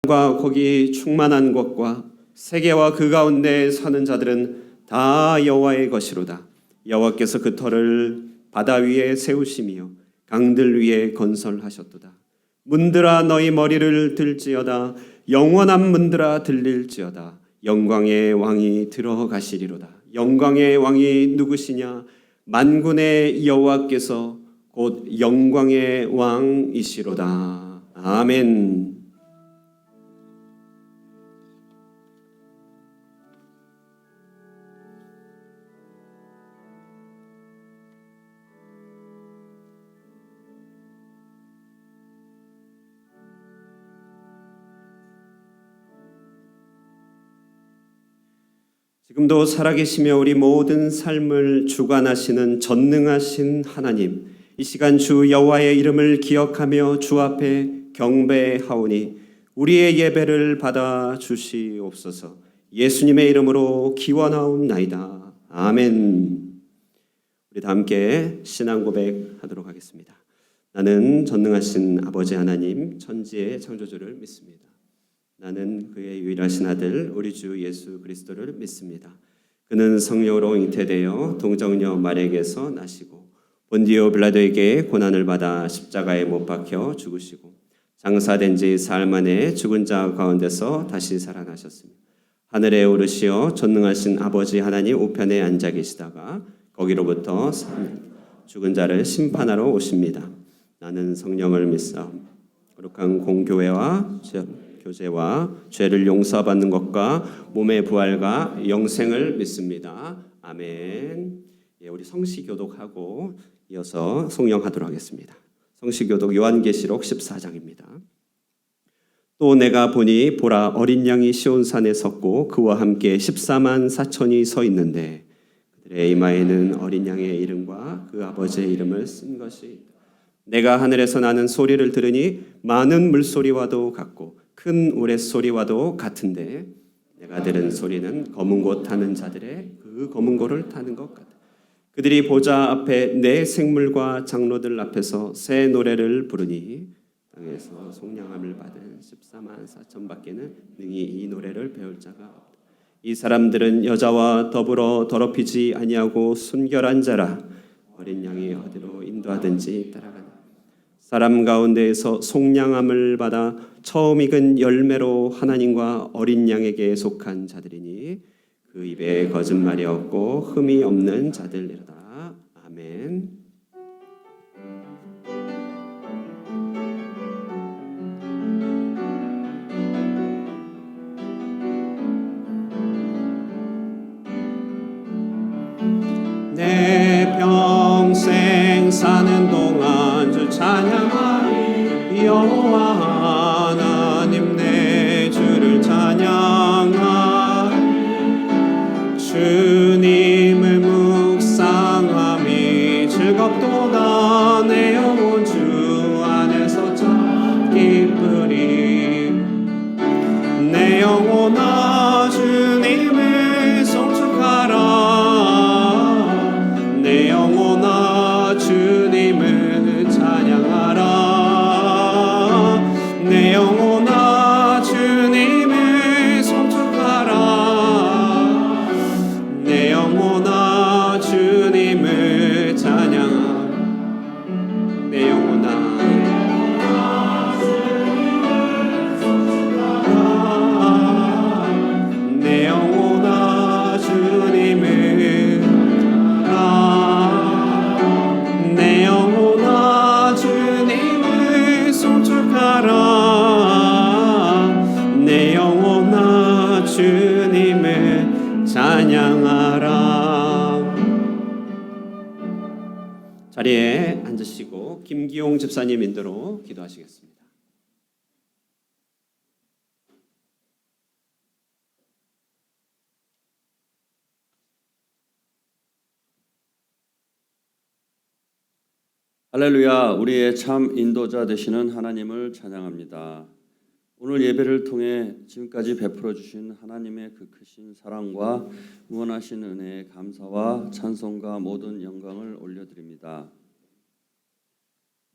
과 거기 충만한 것과 세계와 그 가운데 사는 자들은 다 여호와의 것이로다. 여호와께서 그 터를 바다 위에 세우시며 강들 위에 건설하셨도다. 문들아 너희 머리를 들지어다. 영원한 문들아 들릴지어다. 영광의 왕이 들어가시리로다. 영광의 왕이 누구시냐? 만군의 여호와께서 곧 영광의 왕이시로다. 아멘. 지금도 살아계시며 우리 모든 삶을 주관하시는 전능하신 하나님, 이 시간 주 여호와의 이름을 기억하며 주 앞에 경배하오니 우리의 예배를 받아 주시옵소서. 예수님의 이름으로 기원하옵나이다. 아멘. 우리 다 함께 신앙 고백하도록 하겠습니다. 나는 전능하신 아버지 하나님, 천지의 창조주를 믿습니다. 나는 그의 유일하신 아들 우리 주 예수 그리스도를 믿습니다. 그는 성령으로 잉태되어 동정녀 마리아에게서 나시고 본디오 빌라도에게 고난을 받아 십자가에 못 박혀 죽으시고 장사된 지 사흘 만에 죽은 자 가운데서 다시 살아나셨으며 하늘에 오르시어 전능하신 아버지 하나님 우편에 앉아 계시다가 거기로부터 죽은 자를 심판하러 오십니다. 나는 성령을 믿사옵나니 거룩한 공교회와 교제와 죄를 용서받는 것과 몸의 부활과 영생을 믿습니다. 아멘. 예, 우리 성시교독하고 이어서 송영하도록 하겠습니다. 성시교독 요한계시록 14장입니다. 또 내가 보니 보라 어린 양이 시온산에 섰고 그와 함께 14만 4천이 서 있는데 그들의 이마에는 어린 양의 이름과 그 아버지의 이름을 쓴 것이 있다. 내가 하늘에서 나는 소리를 들으니 많은 물소리와도 같고 큰 우레소리와도 같은데 내가 들은 소리는 검은 곳 타는 자들의 그 검은 고를 타는 것 같다. 그들이 보좌 앞에 네 생물과 장로들 앞에서 새 노래를 부르니 땅에서 속량함을 받은 14만 4천 밖에는 능히 이 노래를 배울 자가 없다. 이 사람들은 여자와 더불어 더럽히지 아니하고 순결한 자라. 어린 양이 어디로 인도하든지 따라가는 사람 가운데에서 속량함을 받아 처음 익은 열매로 하나님과 어린 양에게 속한 자들이니 그 입에 거짓말이 없고 흠이 없는 자들이로다. 아멘. 내 평생 사는 동안 주 찬양하리. 여호와 하나님 내 주를 찬양하리. 주님을 묵상함이 즐겁도다. 내 영혼 주 안에서 참 기쁘리. 내 영혼아 주님을 송축하라. 내 영혼아 주님을 찬양하라. 내 영혼아 주님을 송축하라. 내 영혼아 주님을 찬양하라. 내 영혼아 내 영혼아 주님을 내 영혼아 주님을 송축하라. 내 영혼아 주님을 찬양하라. 자리에 앉으시고 김기용 집사님 인도로 기도하시겠습니다. 할렐루야. 우리의 참 인도자 되시는 하나님을 찬양합니다. 오늘 예배를 통해 지금까지 베풀어 주신 하나님의 그 크신 사랑과 무한하신 은혜에 감사와 찬송과 모든 영광을 올려드립니다.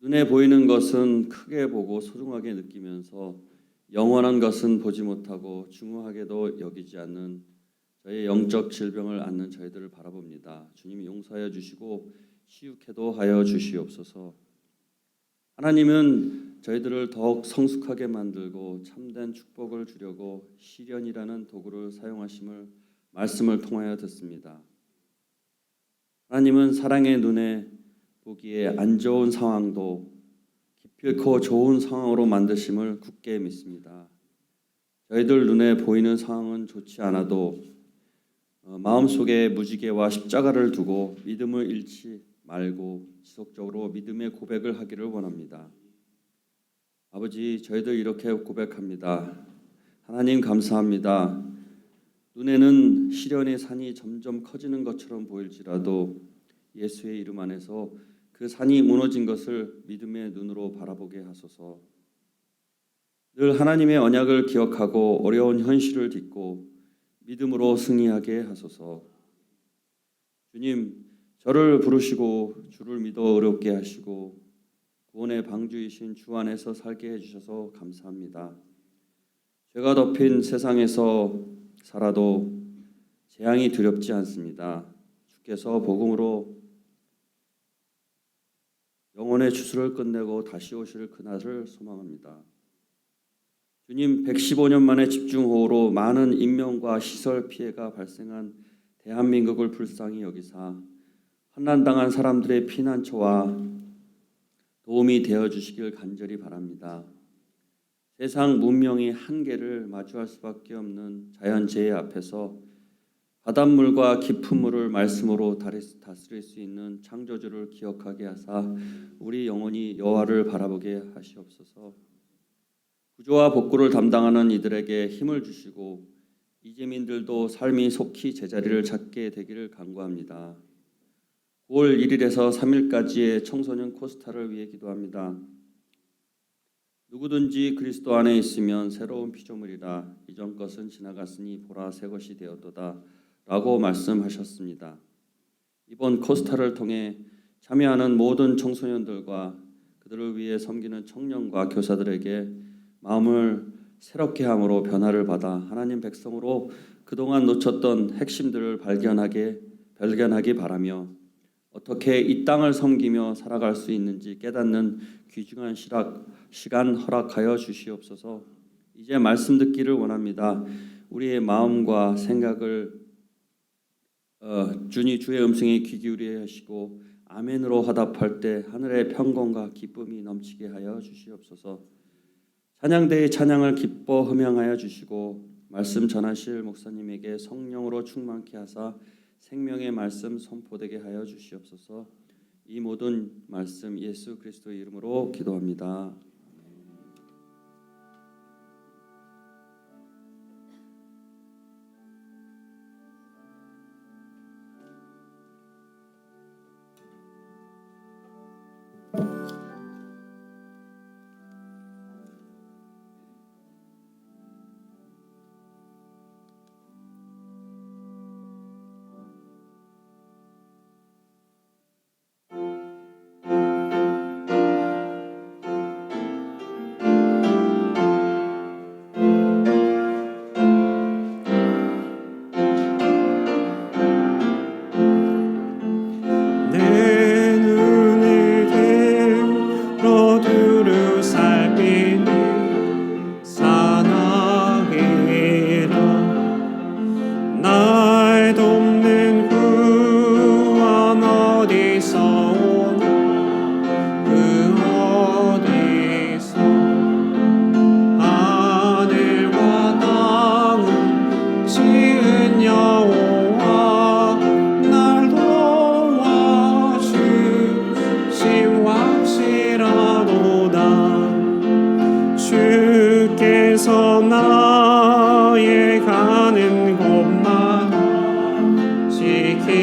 눈에 보이는 것은 크게 보고 소중하게 느끼면서 영원한 것은 보지 못하고 중후하게도 여기지 않는 저의 영적 질병을 앓는 저희들을 바라봅니다. 주님이 용서하여 주시고 치유케도 하여 주시옵소서. 하나님은 저희들을 더욱 성숙하게 만들고 참된 축복을 주려고 시련이라는 도구를 사용하심을 말씀을 통하여 듣습니다. 하나님은 사랑의 눈에 보기에 안 좋은 상황도 기필코 좋은 상황으로 만드심을 굳게 믿습니다. 저희들 눈에 보이는 상황은 좋지 않아도 마음속에 무지개와 십자가를 두고 믿음을 잃지 말고 지속적으로 믿음의 고백을 하기를 원합니다. 아버지, 저희들 이렇게 고백합니다. 하나님 감사합니다. 눈에는 시련의 산이 점점 커지는 것처럼 보일지라도 예수의 이름 안에서 그 산이 무너진 것을 믿음의 눈으로 바라보게 하소서. 늘 하나님의 언약을 기억하고 어려운 현실을 딛고 믿음으로 승리하게 하소서. 주님, 저를 부르시고 주를 믿어 어렵게 하시고 구원의 방주이신 주 안에서 살게 해주셔서 감사합니다. 죄가 덮인 세상에서 살아도 재앙이 두렵지 않습니다. 주께서 복음으로 영혼의 추수를 끝내고 다시 오실 그날을 소망합니다. 주님, 115년 만에 집중호우로 많은 인명과 시설 피해가 발생한 대한민국을 불쌍히 여기사 환난당한 사람들의 피난처와 도움이 되어 주시길 간절히 바랍니다. 세상 문명이 한계를 마주할 수밖에 없는 자연재해 앞에서 바닷물과 깊은 물을 말씀으로 다스릴 수 있는 창조주를 기억하게 하사 우리 영혼이 여호와를 바라보게 하시옵소서. 구조와 복구를 담당하는 이들에게 힘을 주시고 이재민들도 삶이 속히 제자리를 찾게 되기를 간구합니다. 9월 1일에서 3일까지의 청소년 코스타를 위해 기도합니다. 누구든지 그리스도 안에 있으면 새로운 피조물이라 이전 것은 지나갔으니 보라 새 것이 되었도다 라고 말씀하셨습니다. 이번 코스타를 통해 참여하는 모든 청소년들과 그들을 위해 섬기는 청년과 교사들에게 마음을 새롭게 함으로 변화를 받아 하나님 백성으로 그동안 놓쳤던 핵심들을 발견하기 바라며 어떻게 이 땅을 섬기며 살아갈 수 있는지 깨닫는 귀중한 시간 허락하여 주시옵소서. 이제 말씀 듣기를 원합니다. 우리의 마음과 생각을 주의 음성에 귀 기울여 하시고 아멘으로 화답할 때 하늘의 평강과 기쁨이 넘치게 하여 주시옵소서. 찬양대의 찬양을 기뻐 흠양하여 주시고 말씀 전하실 목사님에게 성령으로 충만케 하사 생명의 말씀 선포되게 하여 주시옵소서. 이 모든 말씀 예수 그리스도의 이름으로 기도합니다. 주께서 나의 가는 곳마다 지키시며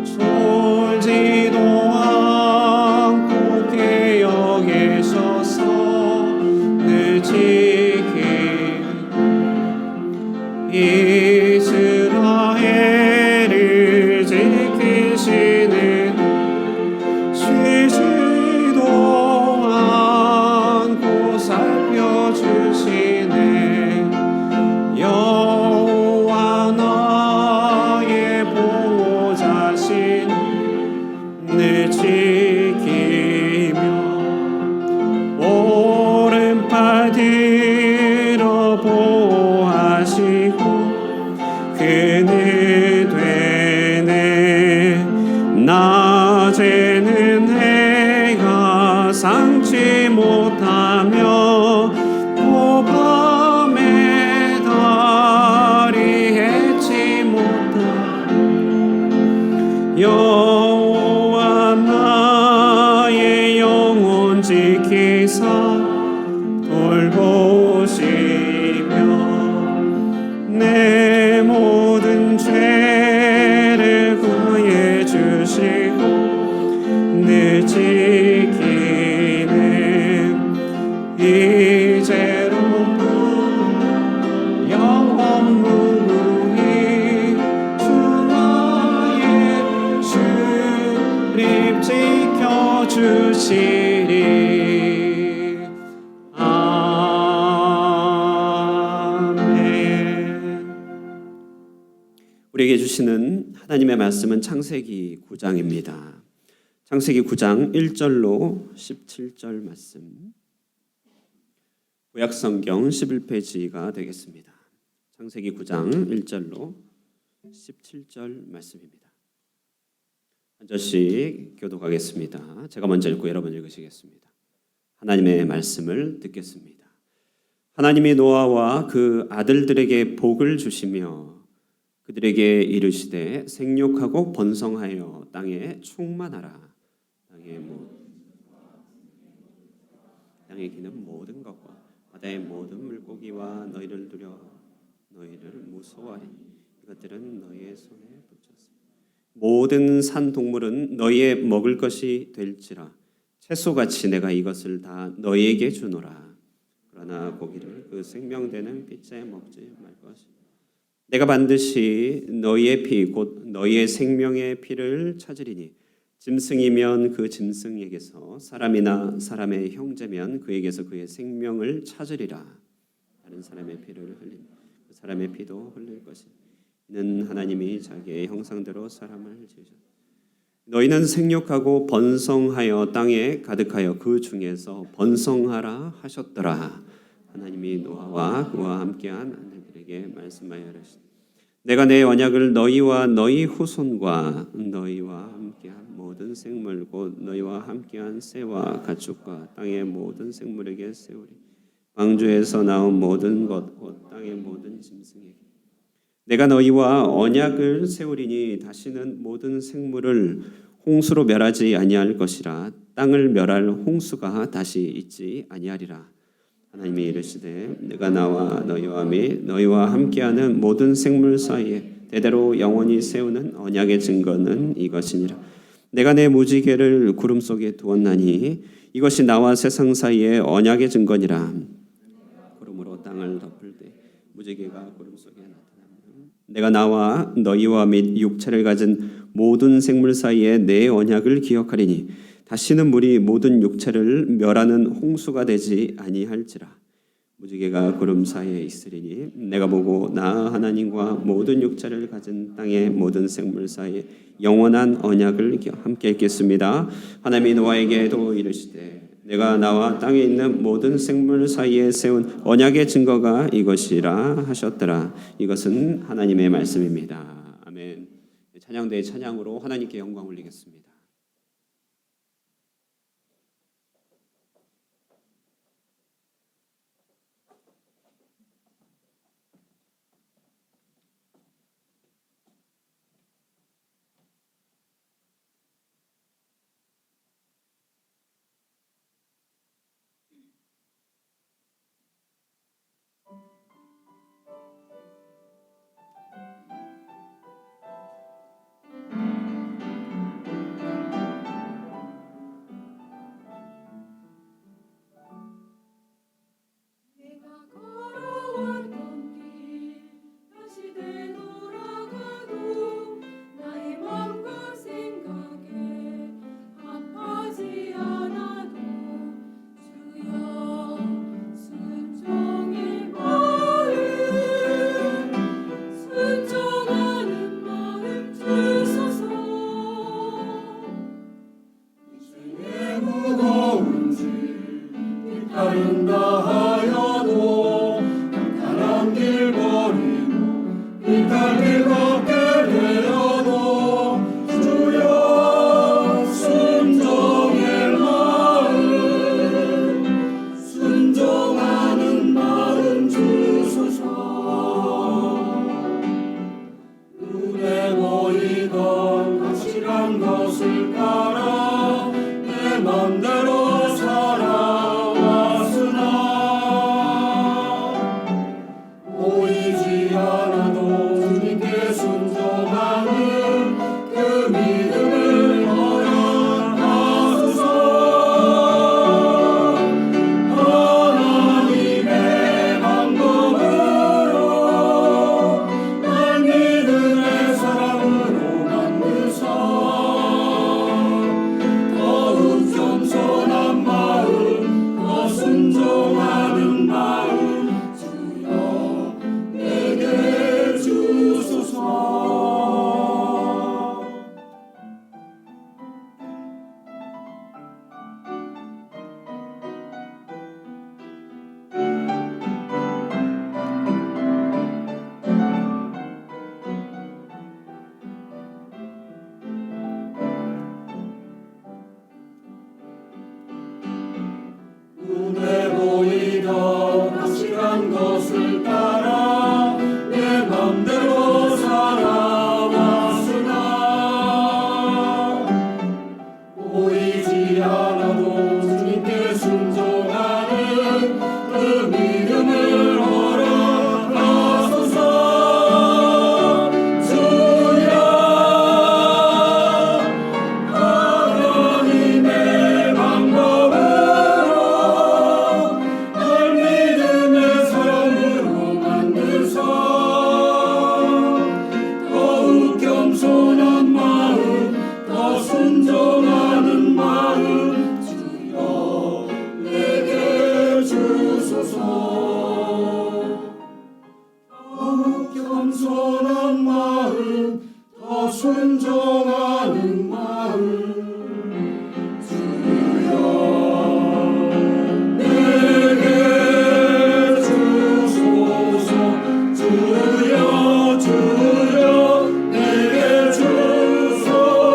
졸지도 않고 깨어 계셔서 늘 지키는 이스라엘을 지키시는 쉬지도 이제로부터 영원 무궁히 주 나의 주님 지켜주시리. 아멘. 우리에게 주시는 하나님의 말씀은 창세기 9장입니다. 창세기 9장 1절로 17절 말씀, 구약성경 11페이지가 되겠습니다. 창세기 9장 1절로 17절 말씀입니다. 한 절씩 교독하겠습니다. 제가 먼저 읽고 여러분 읽으시겠습니다. 하나님의 말씀을 듣겠습니다. 하나님이 노아와 그 아들들에게 복을 주시며 그들에게 이르시되 생육하고 번성하여 땅에 충만하라. 땅에 기는 모든 것과 바다의 모든 물고기와 너희를 두려 너희를 무서워하리니 이것들은 너희의 손에 붙였으니 모든 산 동물은 너희의 먹을 것이 될지라. 채소같이 내가 이것을 다 너희에게 주노라. 그러나 고기를 그 생명되는 피째 먹지 말 것이라. 내가 반드시 너희의 피 곧 너희의 생명의 피를 찾으리니 짐승이면 그 짐승에게서 사람이나 사람의 형제면 그에게서 그의 생명을 찾으리라. 다른 사람의 피를 흘린 그 사람의 피도 흘릴 것이니 이는 하나님이 자기의 형상대로 사람을 지으셨다. 너희는 생육하고 번성하여 땅에 가득하여 그 중에서 번성하라 하셨더라. 하나님이 노아와 그와 함께한 아들들에게 말씀하여 이르시되 내가 내 언약을 너희와 너희 후손과 너희와 함께한 모든 생물 곧 너희와 함께한 새와 가축과 땅의 모든 생물에게 세우리. 방주에서 나온 모든 것 곧 땅의 모든 짐승에게 내가 너희와 언약을 세우리니 다시는 모든 생물을 홍수로 멸하지 아니할 것이라. 땅을 멸할 홍수가 다시 있지 아니하리라. 하나님이 이르시되 내가 나와 너희와 및 너희와 함께하는 모든 생물 사이에 대대로 영원히 세우는 언약의 증거는 이것이니라. 내가 내 무지개를 구름 속에 두었나니 이것이 나와 세상 사이에 언약의 증거니라. 구름으로 땅을 덮을 때 무지개가 구름 속에 나타나면 내가 나와 너희와 및 육체를 가진 모든 생물 사이에 내 언약을 기억하리니 다시는 물이 모든 육체를 멸하는 홍수가 되지 아니할지라. 무지개가 구름 사이에 있으리니 내가 보고 나 하나님과 모든 육체를 가진 땅의 모든 생물 사이에 영원한 언약을 함께 읽겠습니다. 하나님이 노아에게도 이르시되 내가 나와 땅에 있는 모든 생물 사이에 세운 언약의 증거가 이것이라 하셨더라. 이것은 하나님의 말씀입니다. 아멘. 찬양대의 찬양으로 하나님께 영광 올리겠습니다. 맘대로 살아왔으나 믿음을 허락하소서. 주여 하나님의 방법으로 널 믿음의 사람으로 만드사 더욱 겸손한 마음 더 순종하는 마음 주여 내게 주소서. 더욱 겸손한 마음 더 순종하는 마음 주여 내게 주소서. 주여 주여 내게 주소서.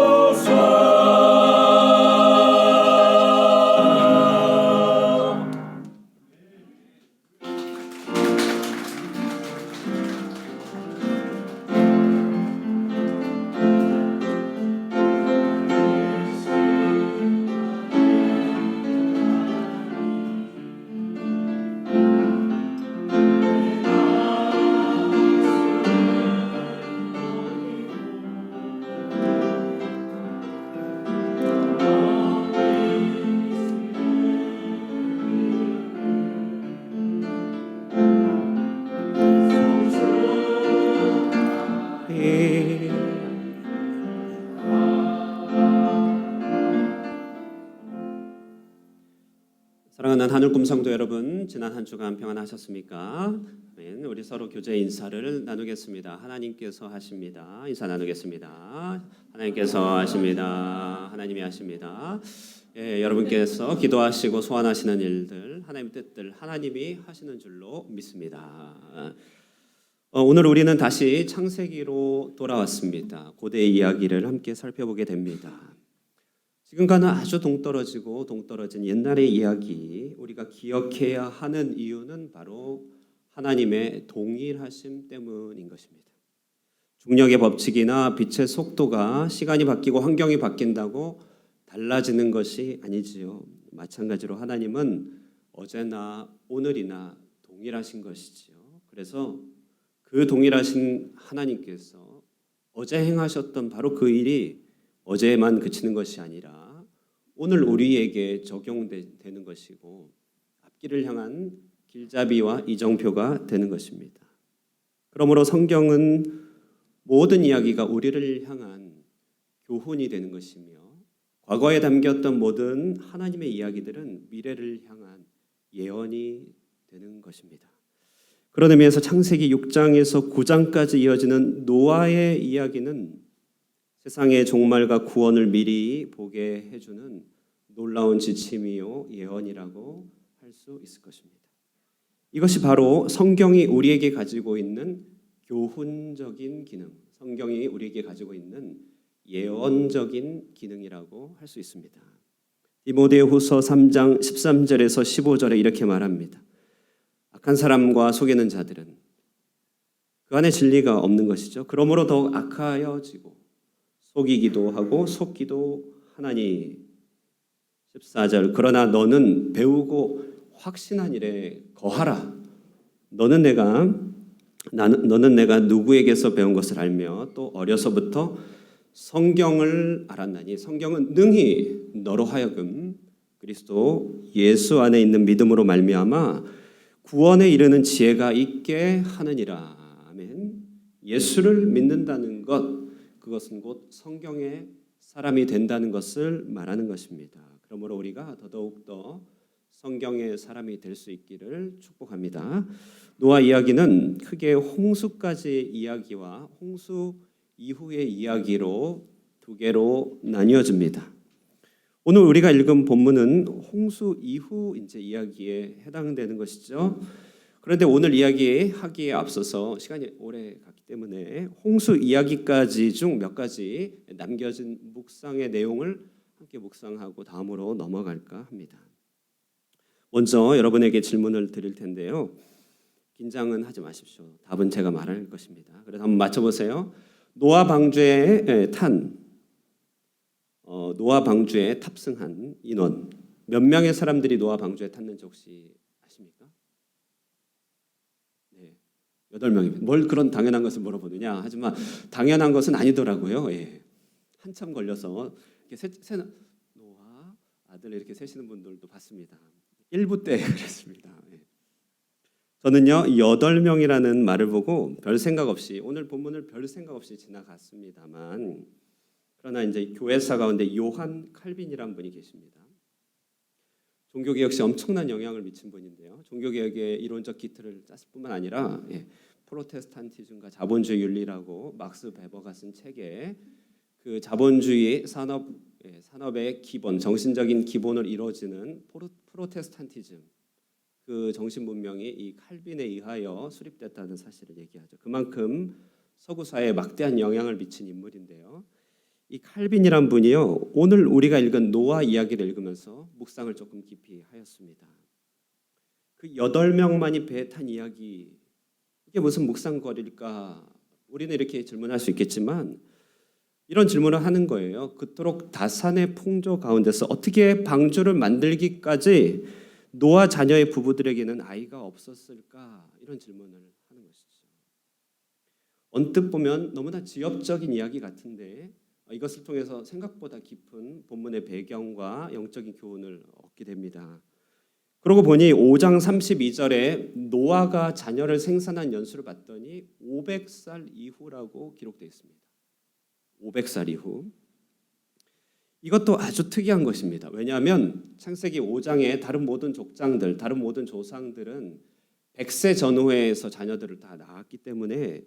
사랑하는 하늘꿈 성도 여러분, 지난 한 주간 평안하셨습니까? 아멘. 우리 서로 교제 인사를 나누겠습니다. 하나님께서 하십니다. 인사 나누겠습니다. 하나님께서 하십니다. 하나님이 하십니다. 여러분께서 기도하시고 소원하시는 일들, 하나님의 뜻들 하나님이 하시는 줄로 믿습니다. 오늘 우리는 다시 창세기로 돌아왔습니다. 고대 이야기를 함께 살펴보게 됩니다. 지금과는 아주 동떨어진 옛날의 이야기, 우리가 기억해야 하는 이유는 바로 하나님의 동일하심 때문인 것입니다. 중력의 법칙이나 빛의 속도가 시간이 바뀌고 환경이 바뀐다고 달라지는 것이 아니지요. 마찬가지로 하나님은 어제나 오늘이나 동일하신 것이지요. 그래서 그 동일하신 하나님께서 어제 행하셨던 바로 그 일이 어제에만 그치는 것이 아니라 오늘 우리에게 적용되는 것이고 앞길을 향한 길잡이와 이정표가 되는 것입니다. 그러므로 성경은 모든 이야기가 우리를 향한 교훈이 되는 것이며 과거에 담겼던 모든 하나님의 이야기들은 미래를 향한 예언이 되는 것입니다. 그런 의미에서 창세기 6장에서 9장까지 이어지는 노아의 이야기는 세상의 종말과 구원을 미리 보게 해주는 놀라운 지침이요 예언이라고 할 수 있을 것입니다. 이것이 바로 성경이 우리에게 가지고 있는 교훈적인 기능, 성경이 우리에게 가지고 있는 예언적인 기능이라고 할 수 있습니다. 디모데후서 3장 13절에서 15절에 이렇게 말합니다. 악한 사람과 속이는 자들은 그 안에 진리가 없는 것이죠. 그러므로 더욱 악하여지고 속이기도 하고 속기도 하나니. 14절 그러나 너는 배우고 확신한 일에 거하라. 너는 내가 누구에게서 배운 것을 알며 또 어려서부터 성경을 알았나니 성경은 능히 너로 하여금 그리스도 예수 안에 있는 믿음으로 말미암아 구원에 이르는 지혜가 있게 하느니라. 아멘. 예수를 믿는다는 것, 그것은 곧 성경의 사람이 된다는 것을 말하는 것입니다. 그러므로 우리가 더더욱더 성경의 사람이 될 수 있기를 축복합니다. 노아 이야기는 크게 홍수까지 이야기와 홍수 이후의 이야기로 두 개로 나뉘어집니다. 오늘 우리가 읽은 본문은 홍수 이후 이제 이야기에 해당되는 것이죠. 그런데 오늘 이야기하기에 앞서서 시간이 오래 갔기 때문에 홍수 이야기까지 중 몇 가지 남겨진 묵상의 내용을 함께 묵상하고 다음으로 넘어갈까 합니다. 먼저 여러분에게 질문을 드릴 텐데요. 긴장은 하지 마십시오. 답은 제가 말할 것입니다. 그래서 한번 맞춰보세요. 노아 방주에 탑승한 인원 몇 명의 사람들이 노아 방주에 탔는지 혹시 아십니까? 8명입니다. 뭘 그런 당연한 것을 물어보느냐. 하지만 당연한 것은 아니더라고요. 예. 한참 걸려서 이렇게 노아 아들 이렇게 세시는 분들도 봤습니다. 1부 때 그랬습니다. 예. 저는요 8명이라는 말을 보고 별 생각 없이 오늘 본문을 별 생각 없이 지나갔습니다만 그러나 이제 교회사 가운데 요한 칼빈이라는 분이 계십니다. 종교개혁 시 엄청난 영향을 미친 분인데요. 종교개혁의 이론적 기틀을 짰을 뿐만 아니라 프로테스탄티즘과 자본주의 윤리라고 막스 베버가 쓴 책에 그 자본주의 산업의 기본, 정신적인 기본을 이루어지는 프로테스탄티즘 그 정신 문명이 이 칼빈에 의하여 수립됐다는 사실을 얘기하죠. 그만큼 서구 사회에 막대한 영향을 미친 인물인데요. 이 칼빈이란 분이요. 오늘 우리가 읽은 노아 이야기를 읽으면서 묵상을 조금 깊이 하였습니다. 그 8명만이 배에 탄 이야기 이게 무슨 묵상거리일까? 우리는 이렇게 질문할 수 있겠지만 이런 질문을 하는 거예요. 그토록 다산의 풍조 가운데서 어떻게 방주를 만들기까지 노아 자녀의 부부들에게는 아이가 없었을까? 이런 질문을 하는 것이죠. 언뜻 보면 너무나 지엽적인 이야기 같은데 이것을 통해서 생각보다 깊은 본문의 배경과 영적인 교훈을 얻게 됩니다. 그러고 보니 5장 32절에 노아가 자녀를 생산한 연수를 봤더니 500살 이후라고 기록되어 있습니다. 500살 이후. 이것도 아주 특이한 것입니다. 왜냐하면 창세기 5장의 다른 모든 족장들, 다른 모든 조상들은 100세 전후에서 자녀들을 다 낳았기 때문에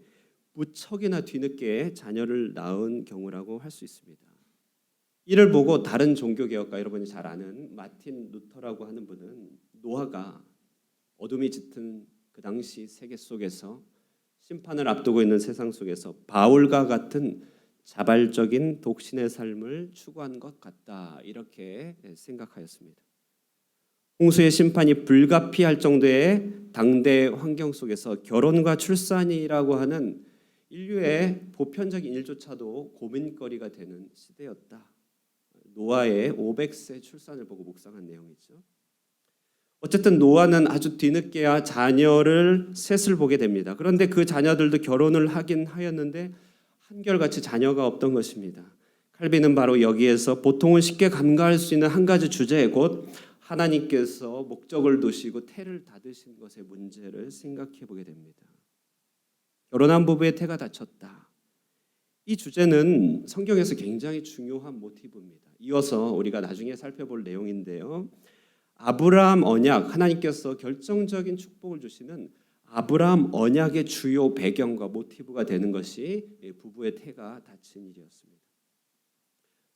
무척이나 뒤늦게 자녀를 낳은 경우라고 할 수 있습니다. 이를 보고 다른 종교개혁가 여러분이 잘 아는 마틴 루터라고 하는 분은 노아가 어둠이 짙은 그 당시 세계 속에서 심판을 앞두고 있는 세상 속에서 바울과 같은 자발적인 독신의 삶을 추구한 것 같다 이렇게 생각하였습니다. 홍수의 심판이 불가피할 정도의 당대 환경 속에서 결혼과 출산이라고 하는 인류의 보편적인 일조차도 고민거리가 되는 시대였다. 노아의 500세 출산을 보고 묵상한 내용이죠. 어쨌든 노아는 아주 뒤늦게야 자녀를 셋을 보게 됩니다. 그런데 그 자녀들도 결혼을 하긴 하였는데 한결같이 자녀가 없던 것입니다. 칼빈은 바로 여기에서 보통은 쉽게 간과할 수 있는 한 가지 주제 곧 하나님께서 목적을 두시고 태를 닫으신 것의 문제를 생각해 보게 됩니다. 결혼한 부부의 태가 닫혔다. 이 주제는 성경에서 굉장히 중요한 모티브입니다. 이어서 우리가 나중에 살펴볼 내용인데요. 아브라함 언약, 하나님께서 결정적인 축복을 주시는 아브라함 언약의 주요 배경과 모티브가 되는 것이 부부의 태가 닫힌 일이었습니다.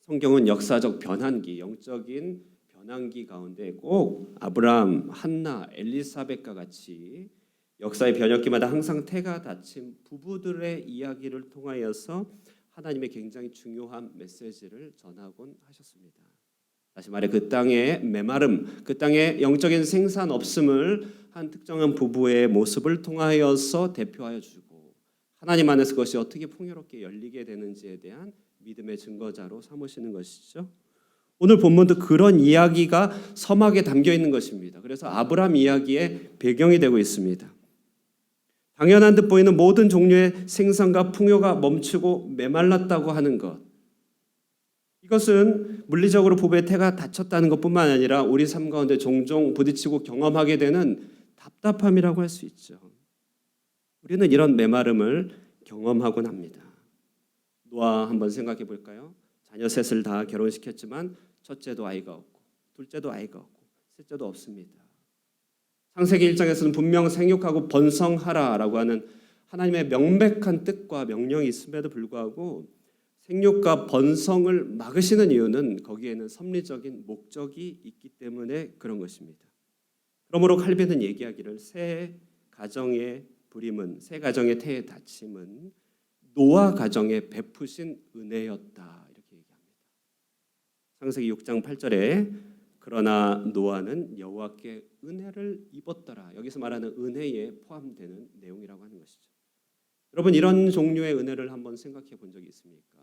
성경은 역사적 변환기, 영적인 변환기 가운데 꼭 아브라함, 한나, 엘리사벳과 같이 역사의 변혁기마다 항상 태가 닫힌 부부들의 이야기를 통하여서 하나님의 굉장히 중요한 메시지를 전하곤 하셨습니다. 다시 말해 그 땅의 메마름, 그 땅의 영적인 생산 없음을 한 특정한 부부의 모습을 통하여서 대표하여 주고 하나님 안에서 그것이 어떻게 풍요롭게 열리게 되는지에 대한 믿음의 증거자로 삼으시는 것이죠. 오늘 본문도 그런 이야기가 서막에 담겨 있는 것입니다. 그래서 아브라함 이야기의 배경이 되고 있습니다. 당연한 듯 보이는 모든 종류의 생산과 풍요가 멈추고 메말랐다고 하는 것. 이것은 물리적으로 부부의 태가 닫혔다는 것뿐만 아니라 우리 삶 가운데 종종 부딪히고 경험하게 되는 답답함이라고 할 수 있죠. 우리는 이런 메마름을 경험하곤 합니다. 노아 한번 생각해 볼까요? 자녀 셋을 다 결혼시켰지만 첫째도 아이가 없고 둘째도 아이가 없고 셋째도 없습니다. 창세기 1장에서는 분명 생육하고 번성하라라고 하는 하나님의 명백한 뜻과 명령이 있음에도 불구하고 생육과 번성을 막으시는 이유는 거기에는 섭리적인 목적이 있기 때문에 그런 것입니다. 그러므로 칼빈은 얘기하기를 새 가정의 불임은 새 가정의 태의 닫힘은 노아 가정에 베푸신 은혜였다 이렇게 얘기합니다. 창세기 6장 8절에 그러나 노아는 여호와께 은혜를 입었더라. 여기서 말하는 은혜에 포함되는 내용이라고 하는 것이죠. 여러분 이런 종류의 은혜를 한번 생각해 본 적이 있습니까?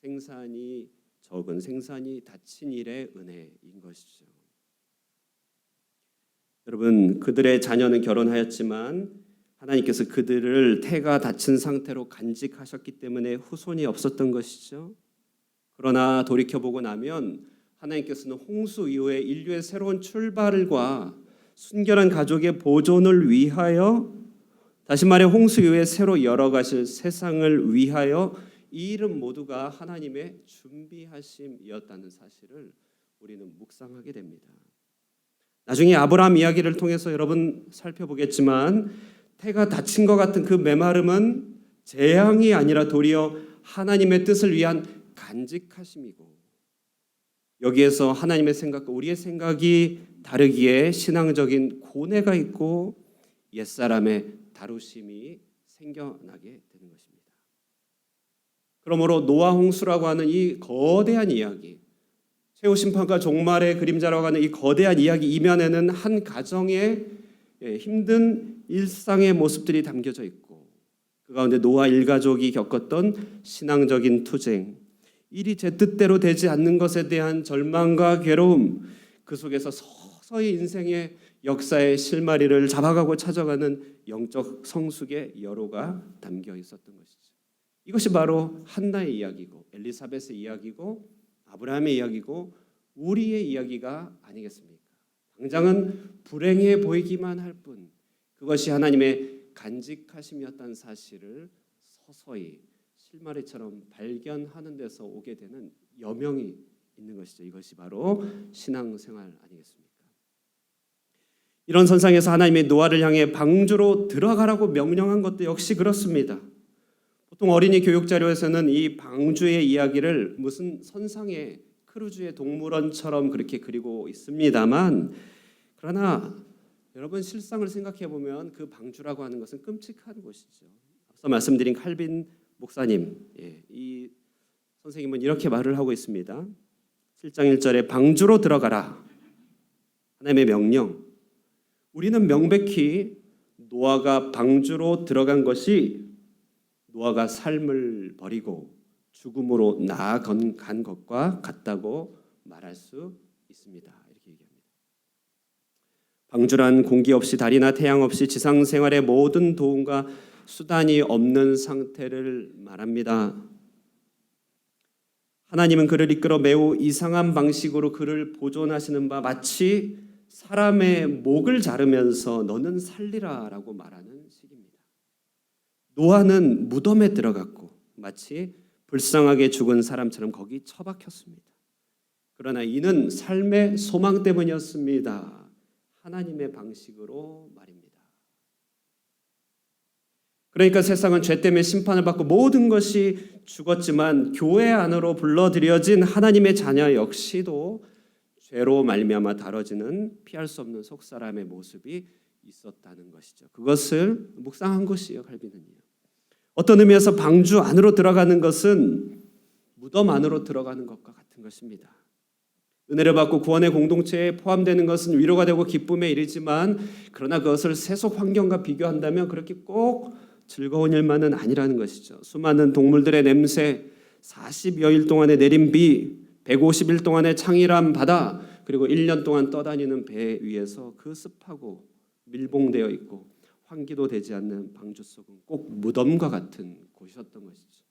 생산이 적은 생산이 닫힌 일의 은혜인 것이죠. 여러분 그들의 자녀는 결혼하였지만 하나님께서 그들을 태가 닫힌 상태로 간직하셨기 때문에 후손이 없었던 것이죠. 그러나 돌이켜보고 나면 하나님께서는 홍수 이후에 인류의 새로운 출발과 순결한 가족의 보존을 위하여, 다시 말해 홍수 이후에 새로 열어가실 세상을 위하여 이 일은 모두가 하나님의 준비하심이었다는 사실을 우리는 묵상하게 됩니다. 나중에 아브라함 이야기를 통해서 여러분 살펴보겠지만 태가 닫힌 것 같은 그 메마름은 재앙이 아니라 도리어 하나님의 뜻을 위한 간직하심이고, 여기에서 하나님의 생각과 우리의 생각이 다르기에 신앙적인 고뇌가 있고 옛사람의 다루심이 생겨나게 되는 것입니다. 그러므로 노아 홍수라고 하는 이 거대한 이야기, 최후 심판과 종말의 그림자라고 하는 이 거대한 이야기 이면에는 한 가정의 힘든 일상의 모습들이 담겨져 있고, 그 가운데 노아 일가족이 겪었던 신앙적인 투쟁, 일이 제 뜻대로 되지 않는 것에 대한 절망과 괴로움, 그 속에서 서서히 인생의 역사의 실마리를 잡아가고 찾아가는 영적 성숙의 여로가 담겨 있었던 것이죠. 이것이 바로 한나의 이야기고 엘리사벳의 이야기고 아브라함의 이야기고 우리의 이야기가 아니겠습니까? 당장은 불행해 보이기만 할 뿐 그것이 하나님의 간직하심이었다는 사실을 서서히 실마리처럼 발견하는 데서 오게 되는 여명이 있는 것이죠. 이것이 바로 신앙생활 아니겠습니까? 이런 선상에서 하나님이 노아를 향해 방주로 들어가라고 명령한 것도 역시 그렇습니다. 보통 어린이 교육 자료에서는 이 방주의 이야기를 무슨 선상의 크루즈의 동물원처럼 그렇게 그리고 있습니다만, 그러나 여러분 실상을 생각해 보면 그 방주라고 하는 것은 끔찍한 곳이죠. 앞서 말씀드린 칼빈 목사님, 이 선생님은 이렇게 말을 하고 있습니다. 7장 1절에 방주로 들어가라, 하나님의 명령. 우리는 명백히 노아가 방주로 들어간 것이 노아가 삶을 버리고 죽음으로 나아간 것과 같다고 말할 수 있습니다. 이렇게 얘기합니다. 방주란 공기 없이 달이나 태양 없이 지상 생활의 모든 도움과 수단이 없는 상태를 말합니다. 하나님은 그를 이끌어 매우 이상한 방식으로 그를 보존하시는 바 마치 사람의 목을 자르면서 너는 살리라 라고 말하는 식입니다. 노아는 무덤에 들어갔고 마치 불쌍하게 죽은 사람처럼 거기 처박혔습니다. 그러나 이는 삶의 소망 때문이었습니다. 하나님의 방식으로 말입니다. 그러니까 세상은 죄 때문에 심판을 받고 모든 것이 죽었지만 교회 안으로 불러들여진 하나님의 자녀 역시도 죄로 말미암아 다뤄지는 피할 수 없는 속사람의 모습이 있었다는 것이죠. 그것을 묵상한 것이에요. 칼빈은요. 어떤 의미에서 방주 안으로 들어가는 것은 무덤 안으로 들어가는 것과 같은 것입니다. 은혜를 받고 구원의 공동체에 포함되는 것은 위로가 되고 기쁨에 이르지만, 그러나 그것을 세속 환경과 비교한다면 그렇게 꼭 즐거운 일만은 아니라는 것이죠. 수많은 동물들의 냄새, 40여일 동안에 내린 비, 150일 동안의 창일한 바다, 그리고 1년 동안 떠다니는 배 위에서 그 습하고 밀봉되어 있고 환기도 되지 않는 방주 속은 꼭 무덤과 같은 곳이었던 것이죠.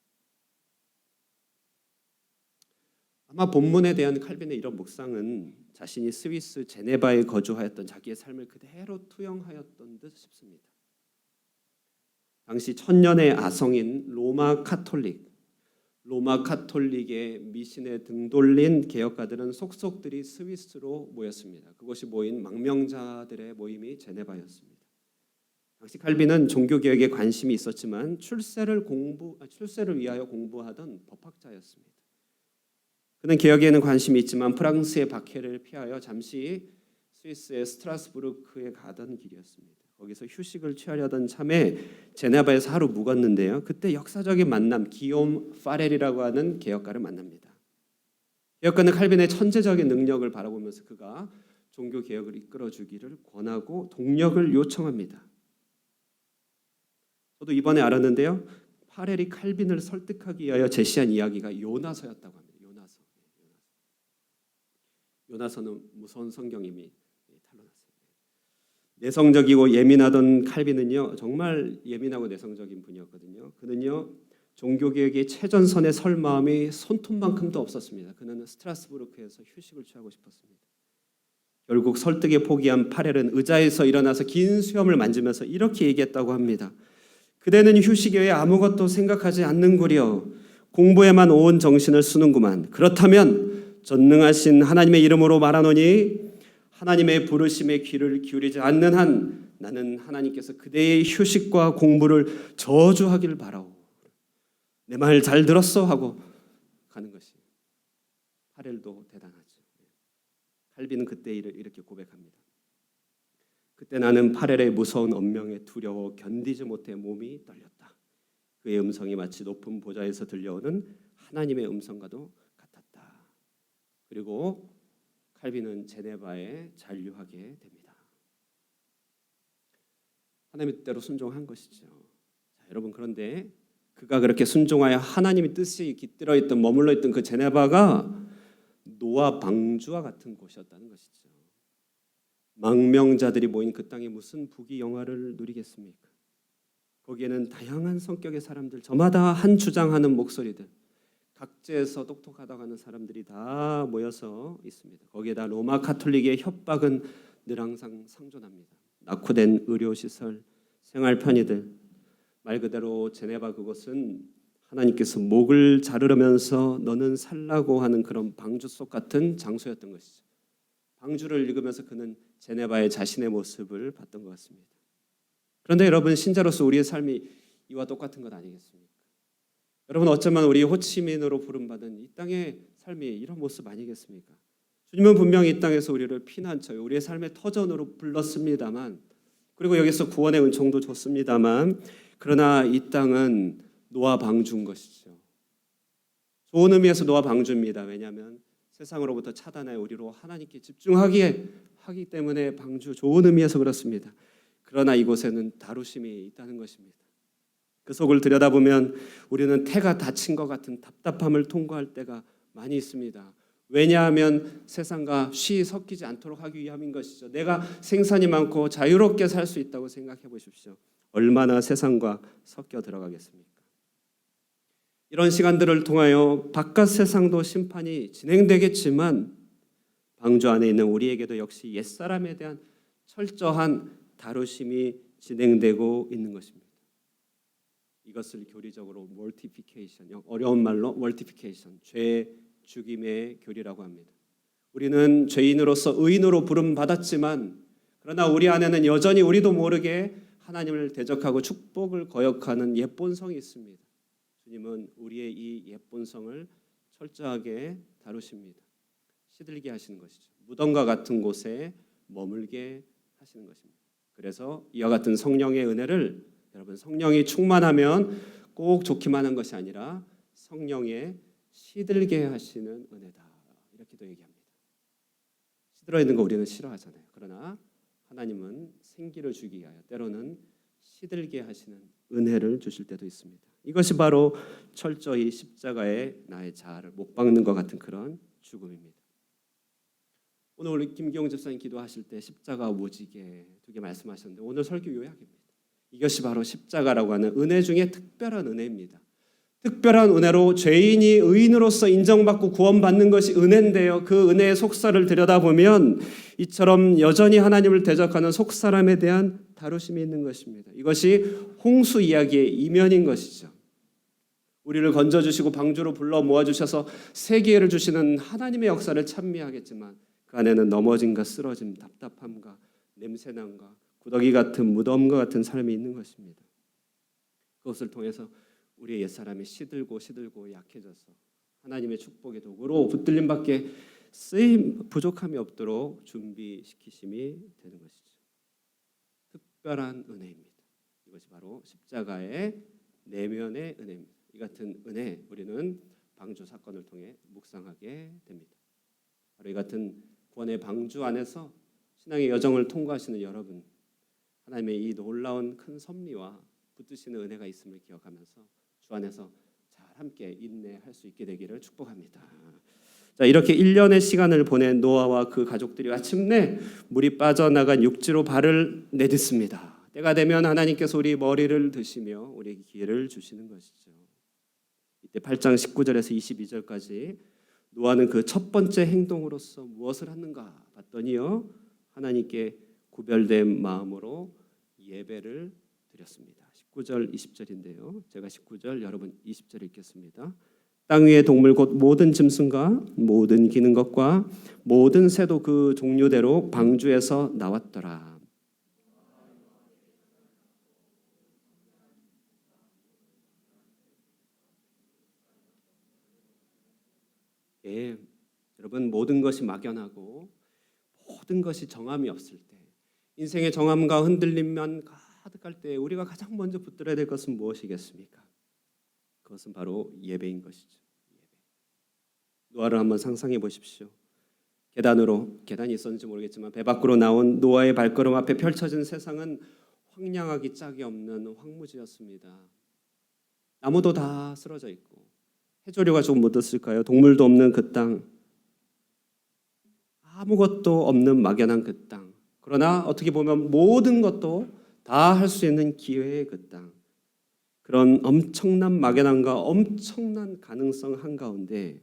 아마 본문에 대한 칼빈의 이런 묵상은 자신이 스위스 제네바에 거주하였던 자기의 삶을 그대로 투영하였던 듯 싶습니다. 당시 천년의 아성인 로마 카톨릭의 미신에 등돌린 개혁가들은 속속들이 스위스로 모였습니다. 그것이 모인 망명자들의 모임이 제네바였습니다. 당시 칼빈은 종교개혁에 관심이 있었지만 출세를 위하여 공부하던 법학자였습니다. 그는 개혁에는 관심이 있지만 프랑스의 박해를 피하여 잠시 스위스의 스트라스부르크에 가던 길이었습니다. 거기서 휴식을 취하려던 참에 제네바에서 하루 묵었는데요. 그때 역사적인 만남, 기욤 파렐이라고 하는 개혁가를 만납니다. 개혁가는 칼빈의 천재적인 능력을 바라보면서 그가 종교 개혁을 이끌어주기를 권하고 동력을 요청합니다. 저도 이번에 알았는데요. 파렐이 칼빈을 설득하기 위하여 제시한 이야기가 요나서였다고 합니다. 요나서는 무서운 성경임이 탄로났습니다. 내성적이고 예민하던 칼빈은요 정말 예민하고 내성적인 분이었거든요. 그는요 종교개혁의 최전선에 설 마음이 손톱만큼도 없었습니다. 그는 스트라스부르크에서 휴식을 취하고 싶었습니다. 결국 설득에 포기한 파렐은 의자에서 일어나서 긴 수염을 만지면서 이렇게 얘기했다고 합니다. 그대는 휴식 외에 아무것도 생각하지 않는구려. 공부에만 온 정신을 쓰는구만. 그렇다면 전능하신 하나님의 이름으로 말하노니 하나님의 부르심에 귀를 기울이지 않는 한 나는 하나님께서 그대의 휴식과 공부를 저주하길 바라오. 내 말 잘 들었어 하고 가는 것이 파렐도 대단하죠. 칼빈은 그때 이렇게 고백합니다. 그때 나는 파렐의 무서운 언명에 두려워 견디지 못해 몸이 떨렸다. 그의 음성이 마치 높은 보좌에서 들려오는 하나님의 음성과도 같았다. 그리고 칼빈은 제네바에 잔류하게 됩니다. 하나님의 뜻대로 순종한 것이죠. 자, 여러분 그런데 그가 그렇게 순종하여 하나님의 뜻이 깃들어 있던 머물러 있던 그 제네바가 노아 방주와 같은 곳이었다는 것이죠. 망명자들이 모인 그 땅에 무슨 부귀영화를 누리겠습니까? 거기에는 다양한 성격의 사람들, 저마다 한 주장하는 목소리들, 각지에서 똑똑하다고 하는 사람들이 다 모여서 있습니다. 거기에다 로마 가톨릭의 협박은 늘 항상 상존합니다. 낙후된 의료시설, 생활 편의들, 말 그대로 제네바 그곳은 하나님께서 목을 자르면서 너는 살라고 하는 그런 방주 속 같은 장소였던 것이죠. 방주를 읽으면서 그는 제네바의 자신의 모습을 봤던 것 같습니다. 그런데 여러분 신자로서 우리의 삶이 이와 똑같은 것 아니겠습니까? 여러분 어쩌면 우리 호치민으로 부름받은 이 땅의 삶이 이런 모습 아니겠습니까? 주님은 분명히 이 땅에서 우리를 피난처요 우리의 삶의 터전으로 불렀습니다만 그리고 여기서 구원의 은총도 줬습니다만 그러나 이 땅은 노아 방주인 것이죠. 좋은 의미에서 노아 방주입니다. 왜냐하면 세상으로부터 차단해 우리로 하나님께 집중하기 때문에 방주 좋은 의미에서 그렇습니다. 그러나 이곳에는 다루심이 있다는 것입니다. 그 속을 들여다보면 우리는 태가 닫힌 것 같은 답답함을 통과할 때가 많이 있습니다. 왜냐하면 세상과 쉬 섞이지 않도록 하기 위함인 것이죠. 내가 생산이 많고 자유롭게 살 수 있다고 생각해 보십시오. 얼마나 세상과 섞여 들어가겠습니까? 이런 시간들을 통하여 바깥 세상도 심판이 진행되겠지만 방주 안에 있는 우리에게도 역시 옛사람에 대한 철저한 다루심이 진행되고 있는 것입니다. 이것을 교리적으로 mortification, 어려운 말로 mortification, 죄 죽임의 교리라고 합니다. 우리는 죄인으로서 의인으로 부름받았지만 그러나 우리 안에는 여전히 우리도 모르게 하나님을 대적하고 축복을 거역하는 옛 본성이 있습니다. 주님은 우리의 이 옛 본성을 철저하게 다루십니다. 시들게 하시는 것이죠. 무덤과 같은 곳에 머물게 하시는 것입니다. 그래서 이와 같은 성령의 은혜를 여러분 성령이 충만하면 꼭 좋기만 한 것이 아니라 성령의 시들게 하시는 은혜다. 이렇게도 얘기합니다. 시들어 있는 거 우리는 싫어하잖아요. 그러나 하나님은 생기를 주기 위하여 때로는 시들게 하시는 은혜를 주실 때도 있습니다. 이것이 바로 철저히 십자가에 나의 자아를 못 박는 것 같은 그런 죽음입니다. 오늘 우리 김기용 집사님 기도하실 때 십자가 무지개 두 개 말씀하셨는데 오늘 설교 요약입니다. 이것이 바로 십자가라고 하는 은혜 중에 특별한 은혜입니다. 특별한 은혜로 죄인이 의인으로서 인정받고 구원받는 것이 은혜인데요. 그 은혜의 속살을 들여다보면 이처럼 여전히 하나님을 대적하는 속사람에 대한 다루심이 있는 것입니다. 이것이 홍수 이야기의 이면인 것이죠. 우리를 건져주시고 방주로 불러 모아주셔서 새 기회를 주시는 하나님의 역사를 찬미하겠지만 그 안에는 넘어짐과 쓰러짐, 답답함과 냄새남과 구더기 같은 무덤과 같은 삶이 있는 것입니다. 그것을 통해서 우리의 옛사람이 시들고 약해져서 하나님의 축복의 도구로 붙들림밖에 쓰임 부족함이 없도록 준비시키심이 되는 것이죠. 특별한 은혜입니다. 이것이 바로 십자가의 내면의 은혜입니다. 이 같은 은혜 우리는 방주 사건을 통해 묵상하게 됩니다. 바로 이 같은 구원의 방주 안에서 신앙의 여정을 통과하시는 여러분, 하나님의 이 놀라운 큰 섭리와 붙드시는 은혜가 있음을 기억하면서 주 안에서 잘 함께 인내할 수 있게 되기를 축복합니다. 자, 이렇게 1년의 시간을 보낸 노아와 그 가족들이 마침내 물이 빠져나간 육지로 발을 내딛습니다. 때가 되면 하나님께서 우리 머리를 드시며 우리에게 기회를 주시는 것이죠. 이때 8장 19절에서 22절까지 노아는 그 첫 번째 행동으로서 무엇을 하는가 봤더니요, 하나님께 구별된 마음으로 예배를 드렸습니다. 19절 20절인데요. 제가 19절, 여러분 20절 읽겠습니다. 땅 위의 동물 곧 모든 짐승과 모든 기는 것과 모든 새도 그 종류대로 방주에서 나왔더라. 예, 여러분, 모든 것이 막연하고 모든 것이 정함이 없을 때, 인생의 정함과 흔들림만 가득할 때 우리가 가장 먼저 붙들어야 될 것은 무엇이겠습니까? 그것은 바로 예배인 것이죠. 예배. 노아를 한번 상상해 보십시오. 계단이 있었는지 모르겠지만 배 밖으로 나온 노아의 발걸음 앞에 펼쳐진 세상은 황량하기 짝이 없는 황무지였습니다. 나무도 다 쓰러져 있고 해조류가 조금 묻었을까요? 동물도 없는 그 땅, 아무것도 없는 막연한 그 땅. 그러나 어떻게 보면 모든 것도 다 할 수 있는 기회의 그 땅. 그런 엄청난 막연함과 엄청난 가능성 한가운데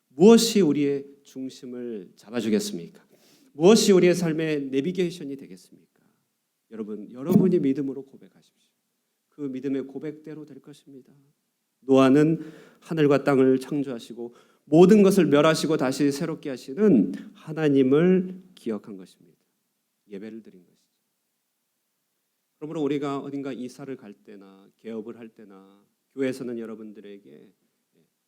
무엇이 우리의 중심을 잡아주겠습니까? 무엇이 우리의 삶의 내비게이션이 되겠습니까? 여러분이 믿음으로 고백하십시오. 그 믿음의 고백대로 될 것입니다. 노아는 하늘과 땅을 창조하시고 모든 것을 멸하시고 다시 새롭게 하시는 하나님을 기억한 것입니다. 예배를 드린 것이죠. 그러므로 우리가 어딘가 이사를 갈 때나 개업을 할 때나 교회에서는 여러분들에게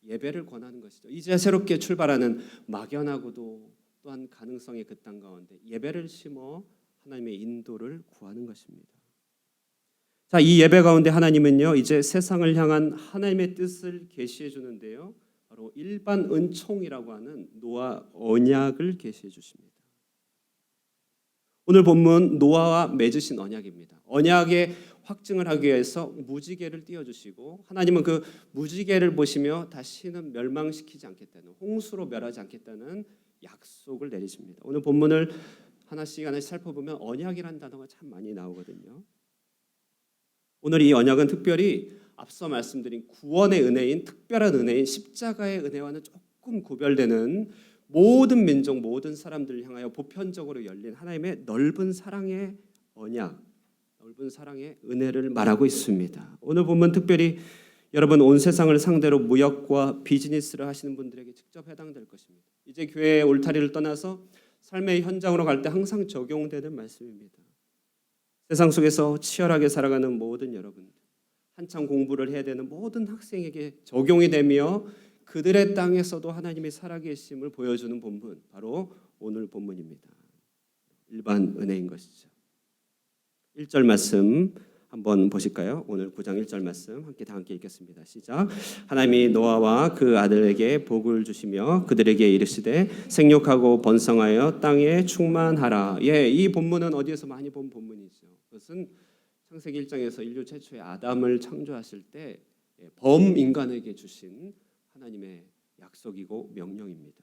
예배를 권하는 것이죠. 이제 새롭게 출발하는 막연하고도 또한 가능성의 그 땅 가운데 예배를 심어 하나님의 인도를 구하는 것입니다. 자, 이 예배 가운데 하나님은요, 이제 세상을 향한 하나님의 뜻을 계시해 주는데요, 바로 일반 은총이라고 하는 노아 언약을 계시해 주십니다. 오늘 본문 노아와 맺으신 언약입니다. 언약의 확증을 하기 위해서 무지개를 띄워주시고 하나님은 그 무지개를 보시며 다시는 멸망시키지 않겠다는, 홍수로 멸하지 않겠다는 약속을 내리십니다. 오늘 본문을 하나씩 살펴보면 언약이라는 단어가 참 많이 나오거든요. 오늘 이 언약은 특별히 앞서 말씀드린 구원의 은혜인, 특별한 은혜인 십자가의 은혜와는 조금 구별되는 모든 민족, 모든 사람들을 향하여 보편적으로 열린 하나님의 넓은 사랑의 언약, 넓은 사랑의 은혜를 말하고 있습니다. 오늘 보면 특별히 여러분 온 세상을 상대로 무역과 비즈니스를 하시는 분들에게 직접 해당될 것입니다. 이제 교회의 울타리를 떠나서 삶의 현장으로 갈 때 항상 적용되는 말씀입니다. 세상 속에서 치열하게 살아가는 모든 여러분들, 한창 공부를 해야 되는 모든 학생에게 적용이 되며 그들의 땅에서도 하나님의 살아계심을 보여주는 본문, 바로 오늘 본문입니다. 일반 은혜인 것이죠. 1절 말씀 한번 보실까요? 오늘 9장 1절 말씀 함께 읽겠습니다. 시작. 하나님이 노아와 그 아들에게 복을 주시며 그들에게 이르시되 생육하고 번성하여 땅에 충만하라. 예, 이 본문은 어디에서 많이 본 본문이죠. 그것은 창세기 1장에서 인류 최초의 아담을 창조하실 때 범인간에게 주신 하나님의 약속이고 명령입니다.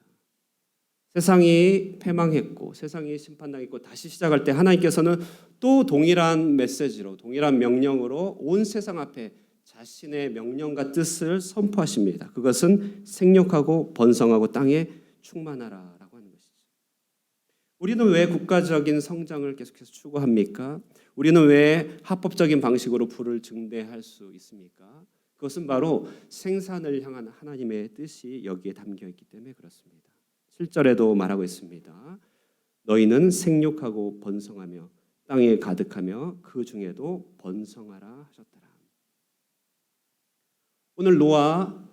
세상이 패망했고 세상이 심판당했고 다시 시작할 때 하나님께서는 또 동일한 메시지로, 동일한 명령으로 온 세상 앞에 자신의 명령과 뜻을 선포하십니다. 그것은 생육하고 번성하고 땅에 충만하라라고 하는 것이죠. 우리는 왜 국가적인 성장을 계속해서 추구합니까? 우리는 왜 합법적인 방식으로 부를 증대할 수 있습니까? 그것은 바로 생산을 향한 하나님의 뜻이 여기에 담겨 있기 때문에 그렇습니다. 7절에도 말하고 있습니다. 너희는 생육하고 번성하며 땅에 가득하며 그 중에도 번성하라 하셨더라. 오늘 노아,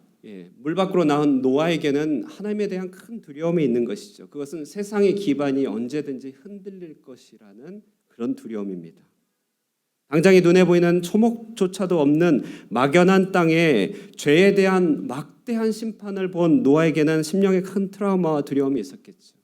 물 밖으로 나온 노아에게는 하나님에 대한 큰 두려움이 있는 것이죠. 그것은 세상의 기반이 언제든지 흔들릴 것이라는 그런 두려움입니다. 당장에 눈에 보이는 초목조차도 없는 막연한 땅에 죄에 대한 막대한 심판을 본 노아에게는 심령에 큰 트라우마와 두려움이 있었겠죠.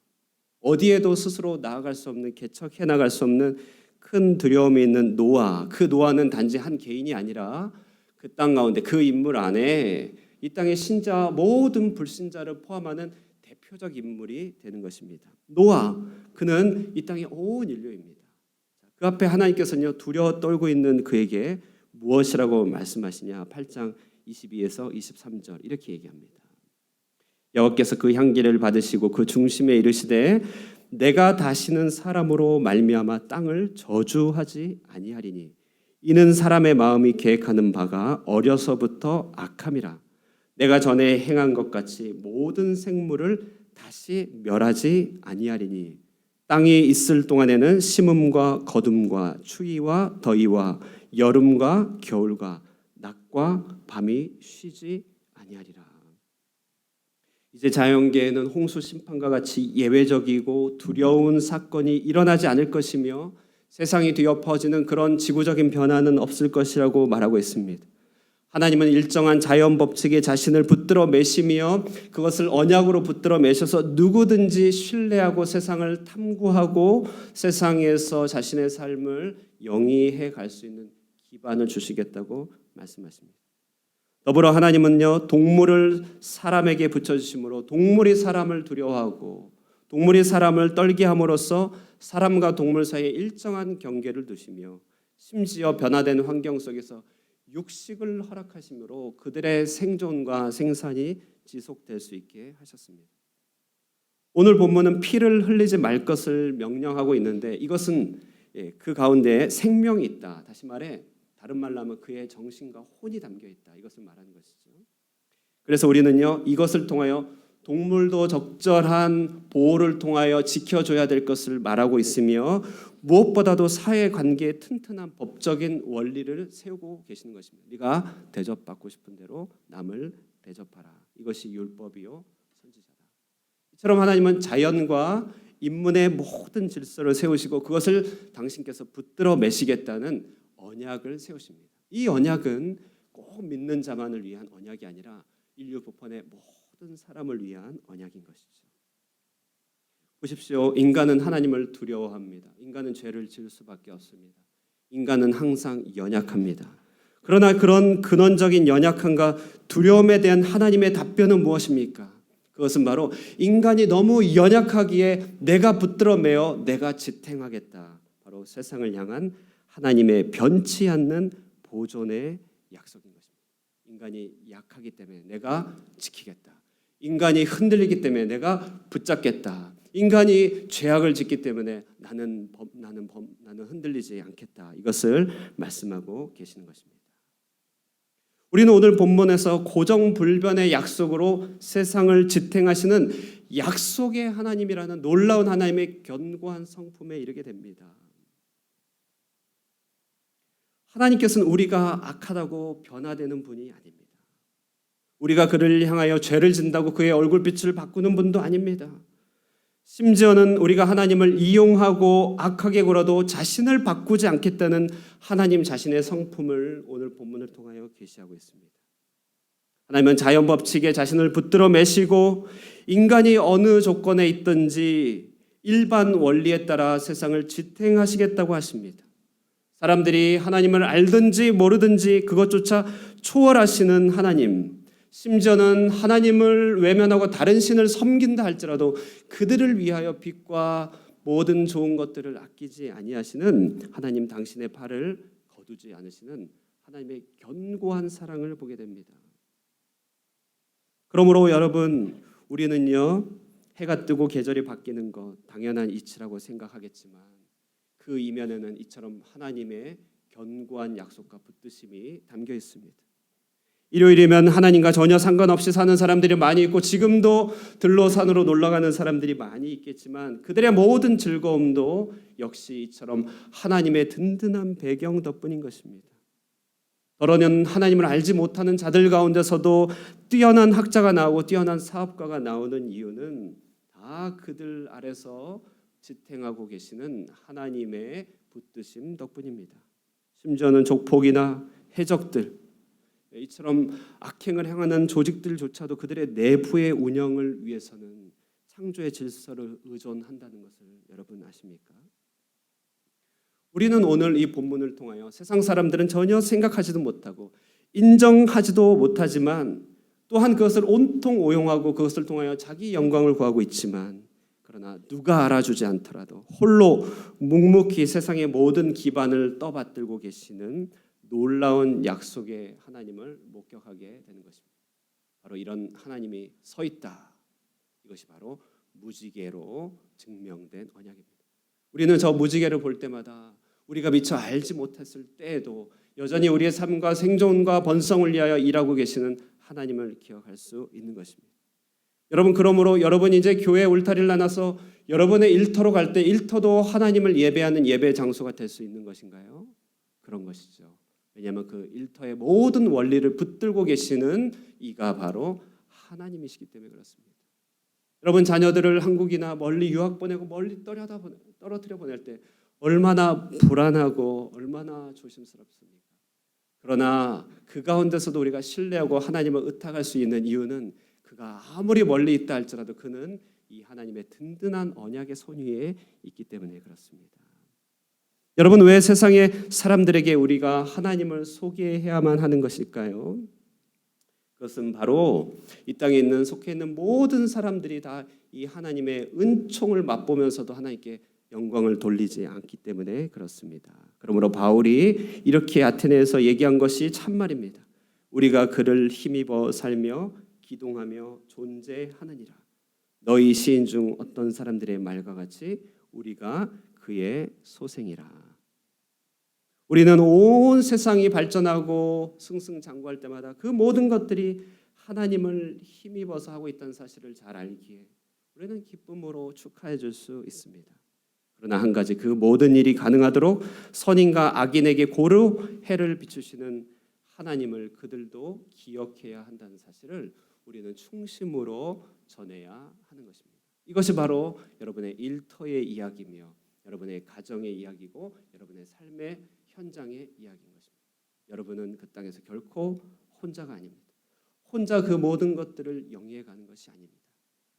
어디에도 스스로 나아갈 수 없는, 개척해 나갈 수 없는 큰 두려움이 있는 노아. 그 노아는 단지 한 개인이 아니라 그 땅 가운데, 그 인물 안에 이 땅의 신자 모든 불신자를 포함하는 대표적 인물이 되는 것입니다. 노아, 그는 이 땅의 온 인류입니다. 그 앞에 하나님께서는요 두려워 떨고 있는 그에게 무엇이라고 말씀하시냐? 8장 22에서 23절 이렇게 얘기합니다. 여호와께서 그 향기를 받으시고 그 중심에 이르시되 내가 다시는 사람으로 말미암아 땅을 저주하지 아니하리니 이는 사람의 마음이 계획하는 바가 어려서부터 악함이라. 내가 전에 행한 것 같이 모든 생물을 다시 멸하지 아니하리니 땅이 있을 동안에는 심음과 거둠과 추위와 더위와 여름과 겨울과 낮과 밤이 쉬지 아니하리라. 이제 자연계에는 홍수 심판과 같이 예외적이고 두려운 사건이 일어나지 않을 것이며 세상이 뒤엎어지는 그런 지구적인 변화는 없을 것이라고 말하고 있습니다. 하나님은 일정한 자연 법칙에 자신을 붙들어 매시며 그것을 언약으로 붙들어 매셔서 누구든지 신뢰하고 세상을 탐구하고 세상에서 자신의 삶을 영위해 갈 수 있는 기반을 주시겠다고 말씀하십니다. 더불어 하나님은요 동물을 사람에게 붙여주심으로 동물이 사람을 두려워하고 동물이 사람을 떨게 함으로써 사람과 동물 사이에 일정한 경계를 두시며 심지어 변화된 환경 속에서 육식을 허락하심으로 그들의 생존과 생산이 지속될 수 있게 하셨습니다. 오늘 본문은 피를 흘리지 말 것을 명령하고 있는데 이것은 그 가운데 생명이 있다. 다시 말해 다른 말로 하면 그의 정신과 혼이 담겨 있다. 이것을 말하는 것이죠. 그래서 우리는요 이것을 통하여 동물도 적절한 보호를 통하여 지켜줘야 될 것을 말하고 있으며 무엇보다도 사회관계의 튼튼한 법적인 원리를 세우고 계시는 것입니다. 네가 대접받고 싶은 대로 남을 대접하라. 이것이 율법이요 선지자다. 이처럼 하나님은 자연과 인문의 모든 질서를 세우시고 그것을 당신께서 붙들어 매시겠다는 언약을 세우십니다. 이 언약은 꼭 믿는 자만을 위한 언약이 아니라 인류 보편의 모든 사람을 위한 언약인 것이죠. 보십시오. 인간은 하나님을 두려워합니다. 인간은 죄를 지을 수밖에 없습니다. 인간은 항상 연약합니다. 그러나 그런 근원적인 연약함과 두려움에 대한 하나님의 답변은 무엇입니까? 그것은 바로 인간이 너무 연약하기에 내가 붙들어 매어 내가 지탱하겠다. 바로 세상을 향한 하나님의 변치 않는 보존의 약속인 것입니다. 인간이 약하기 때문에 내가 지키겠다. 인간이 흔들리기 때문에 내가 붙잡겠다. 인간이 죄악을 짓기 때문에 나는 흔들리지 않겠다. 이것을 말씀하고 계시는 것입니다. 우리는 오늘 본문에서 고정불변의 약속으로 세상을 지탱하시는 약속의 하나님이라는 놀라운 하나님의 견고한 성품에 이르게 됩니다. 하나님께서는 우리가 악하다고 변화되는 분이 아닙니다. 우리가 그를 향하여 죄를 진다고 그의 얼굴빛을 바꾸는 분도 아닙니다. 심지어는 우리가 하나님을 이용하고 악하게 굴어도 자신을 바꾸지 않겠다는 하나님 자신의 성품을 오늘 본문을 통하여 계시하고 있습니다. 하나님은 자연 법칙에 자신을 붙들어 매시고 인간이 어느 조건에 있든지 일반 원리에 따라 세상을 지탱하시겠다고 하십니다. 사람들이 하나님을 알든지 모르든지 그것조차 초월하시는 하나님, 심지어는 하나님을 외면하고 다른 신을 섬긴다 할지라도 그들을 위하여 빛과 모든 좋은 것들을 아끼지 아니하시는 하나님 당신의 팔을 거두지 않으시는 하나님의 견고한 사랑을 보게 됩니다. 그러므로 여러분 우리는요 해가 뜨고 계절이 바뀌는 것 당연한 이치라고 생각하겠지만 그 이면에는 이처럼 하나님의 견고한 약속과 붙드심이 담겨 있습니다. 일요일이면 하나님과 전혀 상관없이 사는 사람들이 많이 있고 지금도 들로산으로 놀러가는 사람들이 많이 있겠지만 그들의 모든 즐거움도 역시 이처럼 하나님의 든든한 배경 덕분인 것입니다. 더러는 하나님을 알지 못하는 자들 가운데서도 뛰어난 학자가 나오고 뛰어난 사업가가 나오는 이유는 다 그들 아래서 지탱하고 계시는 하나님의 붙드심 덕분입니다. 심지어는 족폭이나 해적들 이처럼 악행을 행하는 조직들조차도 그들의 내부의 운영을 위해서는 창조의 질서를 의존한다는 것을 여러분 아십니까? 우리는 오늘 이 본문을 통하여 세상 사람들은 전혀 생각하지도 못하고 인정하지도 못하지만 또한 그것을 온통 오용하고 그것을 통하여 자기 영광을 구하고 있지만 그러나 누가 알아주지 않더라도 홀로 묵묵히 세상의 모든 기반을 떠받들고 계시는 놀라운 약속의 하나님을 목격하게 되는 것입니다. 바로 이런 하나님이 서 있다. 이것이 바로 무지개로 증명된 언약입니다. 우리는 저 무지개를 볼 때마다 우리가 미처 알지 못했을 때에도 여전히 우리의 삶과 생존과 번성을 위하여 일하고 계시는 하나님을 기억할 수 있는 것입니다. 여러분, 그러므로 여러분이 이제 교회 울타리를 나눠서 여러분의 일터로 갈 때 일터도 하나님을 예배하는 예배 장소가 될 수 있는 것인가요? 그런 것이죠. 왜냐하면 그 일터의 모든 원리를 붙들고 계시는 이가 바로 하나님이시기 때문에 그렇습니다. 여러분, 자녀들을 한국이나 멀리 유학 보내고 멀리 떨어뜨려 보낼 때 얼마나 불안하고 얼마나 조심스럽습니까? 그러나 그 가운데서도 우리가 신뢰하고 하나님을 의탁할 수 있는 이유는 그가 아무리 멀리 있다 할지라도 그는 이 하나님의 든든한 언약의 손 위에 있기 때문에 그렇습니다. 여러분, 왜 세상의 사람들에게 우리가 하나님을 소개해야만 하는 것일까요? 그것은 바로 이 땅에 있는 속해 있는 모든 사람들이 다 이 하나님의 은총을 맛보면서도 하나님께 영광을 돌리지 않기 때문에 그렇습니다. 그러므로 바울이 이렇게 아테네에서 얘기한 것이 참말입니다. 우리가 그를 힘입어 살며 기동하며 존재하느니라. 너희 시인 중 어떤 사람들의 말과 같이 우리가 그의 소생이라. 우리는 온 세상이 발전하고 승승장구할 때마다 그 모든 것들이 하나님을 힘입어서 하고 있다는 사실을 잘 알기에 우리는 기쁨으로 축하해 줄 수 있습니다. 그러나 한 가지, 그 모든 일이 가능하도록 선인과 악인에게 고루 해를 비추시는 하나님을 그들도 기억해야 한다는 사실을 우리는 충심으로 전해야 하는 것입니다. 이것이 바로 여러분의 일터의 이야기며 여러분의 가정의 이야기고 여러분의 삶의 현장의 이야기인 것입니다. 여러분은 그 땅에서 결코 혼자가 아닙니다. 혼자 그 모든 것들을 영위해 가는 것이 아닙니다.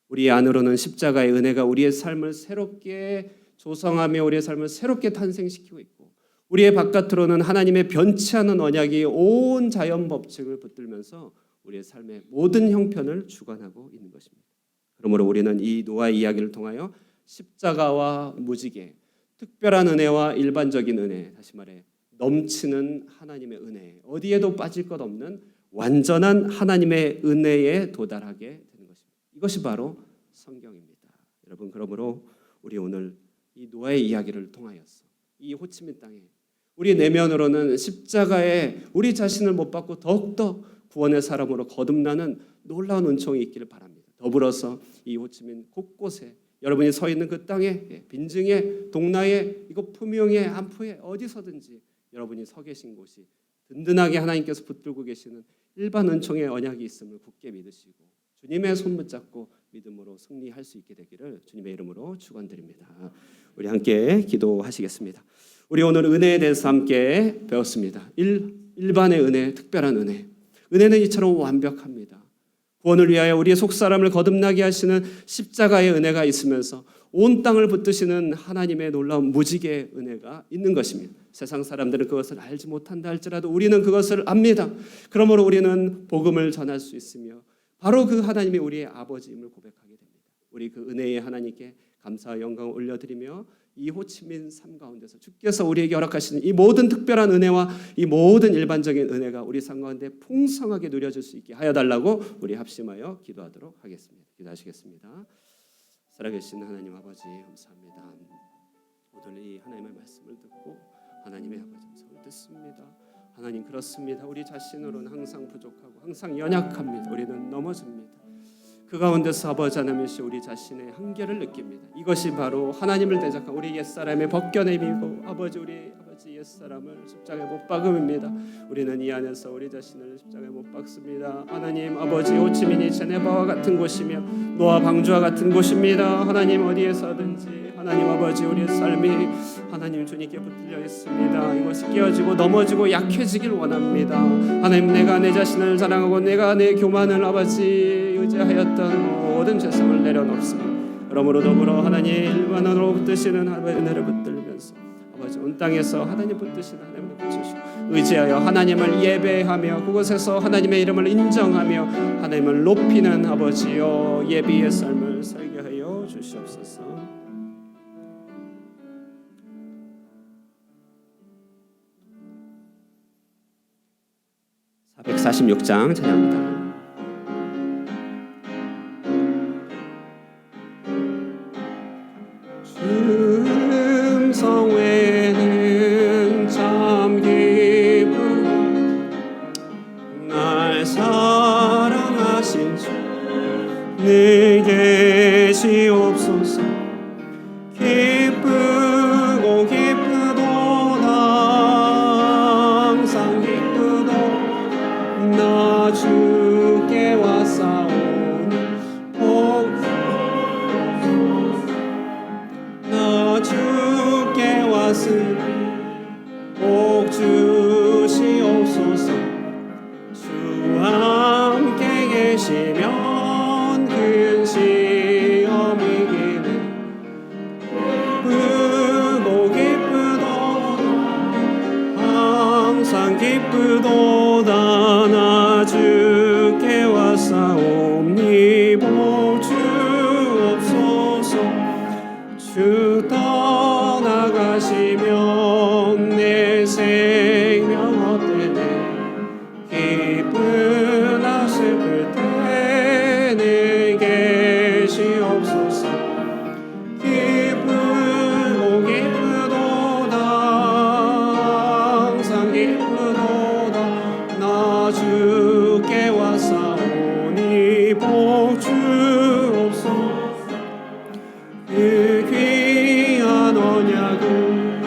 우리 안으로는 십자가의 은혜가 우리의 삶을 새롭게 조성하며 우리의 삶을 새롭게 탄생시키고 있고 우리의 바깥으로는 하나님의 변치 않은 언약이 온 자연 법칙을 붙들면서 우리의 삶의 모든 형편을 주관하고 있는 것입니다. 그러므로 우리는 이 노아의 이야기를 통하여 십자가와 무지개, 특별한 은혜와 일반적인 은혜, 다시 말해 넘치는 하나님의 은혜, 어디에도 빠질 것 없는 완전한 하나님의 은혜에 도달하게 되는 것입니다. 이것이 바로 성경입니다. 여러분, 그러므로 우리 오늘 이 노아의 이야기를 통하여서 이 호치민 땅에 우리 내면으로는 십자가에 우리 자신을 못 받고 더욱더 구원의 사람으로 거듭나는 놀라운 은총이 있기를 바랍니다. 더불어서 이 호치민 곳곳에 여러분이 서 있는 그 땅에 빈증에 동나에 이곳 푸명에 안푸에 어디서든지 여러분이 서 계신 곳이 든든하게 하나님께서 붙들고 계시는 일반 은총의 언약이 있음을 굳게 믿으시고 주님의 손 붙잡고 믿음으로 승리할 수 있게 되기를 주님의 이름으로 축원드립니다. 우리 함께 기도하시겠습니다. 우리 오늘 은혜에 대해서 함께 배웠습니다. 일반의 은혜, 특별한 은혜. 은혜는 이처럼 완벽합니다. 구원을 위하여 우리의 속사람을 거듭나게 하시는 십자가의 은혜가 있으면서 온 땅을 붙드시는 하나님의 놀라운 무지개의 은혜가 있는 것입니다. 세상 사람들은 그것을 알지 못한다 할지라도 우리는 그것을 압니다. 그러므로 우리는 복음을 전할 수 있으며 바로 그 하나님이 우리의 아버지임을 고백하게 됩니다. 우리 그 은혜의 하나님께 감사와 영광을 올려드리며 이 호치민 삶 가운데서 주께서 우리에게 허락하시는 이 모든 특별한 은혜와 이 모든 일반적인 은혜가 우리 삶 가운데 풍성하게 누려질 수 있게 하여 달라고 우리 합심하여 기도하도록 하겠습니다. 기도하시겠습니다. 살아계신 하나님 아버지 감사합니다. 오늘 이 하나님의 말씀을 듣고 하나님의 아버지 음성을 듣습니다. 하나님, 그렇습니다. 우리 자신으로는 항상 부족하고 항상 연약합니다. 우리는 넘어집니다. 그 가운데서 아버지 하나님이시 우리 자신의 한계를 느낍니다. 이것이 바로 하나님을 대적한 우리 옛사람의 벗겨냄이고 아버지 우리 아버지 옛사람을 십자가에 못 박음입니다. 우리는 이 안에서 우리 자신을 십자가에 못 박습니다. 하나님 아버지, 호치민이 제네바와 같은 곳이며 노아 방주와 같은 곳입니다. 하나님, 어디에서든지 하나님 아버지 우리의 삶이 하나님 주님께 붙들려 있습니다. 이것이 깨어지고 넘어지고 약해지길 원합니다. 하나님, 내가 내 자신을 자랑하고 내가 내 교만을 아버지 의지하였던 모든 죄성을 내려놓습니다. 그러므로 더불어 하나님 일반으로 붙드시는 하나님의 은혜를 붙들면서 아버지 온 땅에서 하나님 붙드시는 하나님을 붙이시고 의지하여 하나님을 예배하며 그곳에서 하나님의 이름을 인정하며 하나님을 높이는 아버지여 예비의 삶을 살게 하여 주시옵소서. 446장 찬양합니다. 음성 외에는 참 기쁘고 날 사랑하신 주 늘 계시옵소서. 기쁘고 기쁘도다 항상 기쁘도다 나 주께 왔사오니 나 주께 왔으니 복 주시옵소서. 주와 함께 계시면 큰 시험이 이기는 기쁘고 기쁘도다 항상 기쁘도다 나 주께 왔사오니 복 주옵소서. 주 떠나가시면 내 생명 헛되네 기쁘나 슬플 때 내게 계시옵소서. 기쁘고 기쁘도다 항상 기쁘도다 나 주께 왔사오니 복 주옵소서. 그 귀한 언약을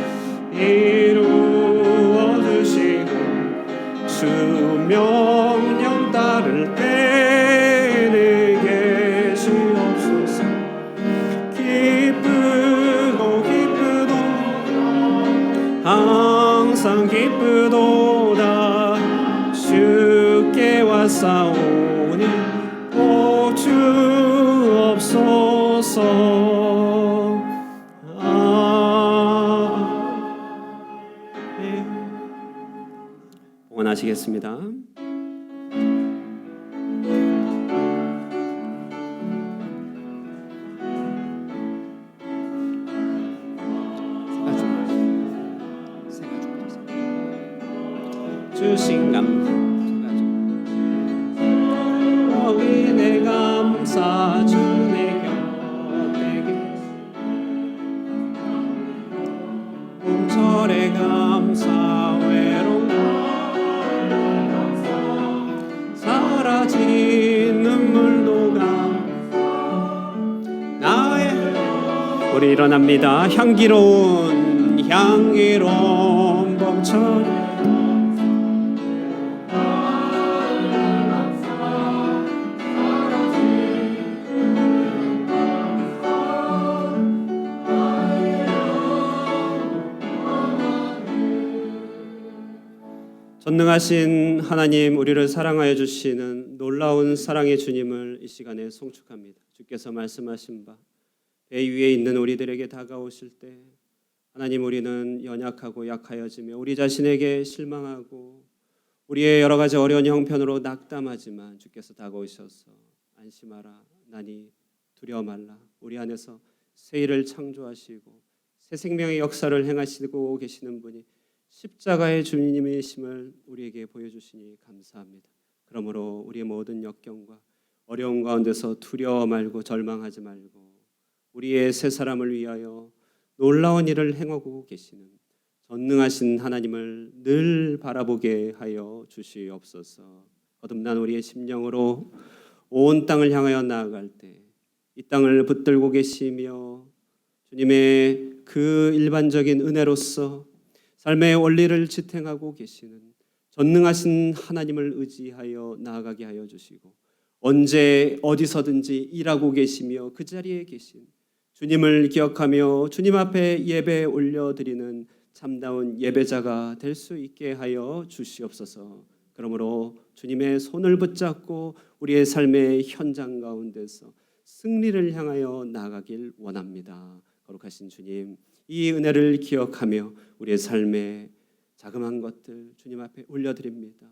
이루어 주시고 주 명령 따를 때 내게 계시옵소서. 기쁘고 기쁘도다 항상 기쁘도다 주께 왔사오니 복 주옵소서. 봉헌하시겠습니다. 주신 어린의 감사 주내 곁에 봄철의 감사 외로움 사라진 눈물도 나의 우리 일어납니다. 향기로운 봄철 전능하신 하나님, 우리를 사랑하여 주시는 놀라운 사랑의 주님을 이 시간에 송축합니다. 주께서 말씀하신 바 배 위에 있는 우리들에게 다가오실 때 하나님, 우리는 연약하고 약하여지며 우리 자신에게 실망하고 우리의 여러 가지 어려운 형편으로 낙담하지만 주께서 다가오셔서 안심하라, 나니 두려워 말라. 우리 안에서 새 일을 창조하시고 새 생명의 역사를 행하시고 계시는 분이 십자가의 주님이심을 우리에게 보여주시니 감사합니다. 그러므로 우리의 모든 역경과 어려움 가운데서 두려워 말고 절망하지 말고 우리의 새 사람을 위하여 놀라운 일을 행하고 계시는 전능하신 하나님을 늘 바라보게 하여 주시옵소서. 거듭난 우리의 심령으로 온 땅을 향하여 나아갈 때 이 땅을 붙들고 계시며 주님의 그 일반적인 은혜로서 삶의 원리를 지탱하고 계시는 전능하신 하나님을 의지하여 나아가게 하여 주시고 언제 어디서든지 일하고 계시며 그 자리에 계신 주님을 기억하며 주님 앞에 예배 올려드리는 참다운 예배자가 될 수 있게 하여 주시옵소서. 그러므로 주님의 손을 붙잡고 우리의 삶의 현장 가운데서 승리를 향하여 나아가길 원합니다. 거룩하신 주님, 이 은혜를 기억하며 우리의 삶에 자그마한 것들 주님 앞에 올려드립니다.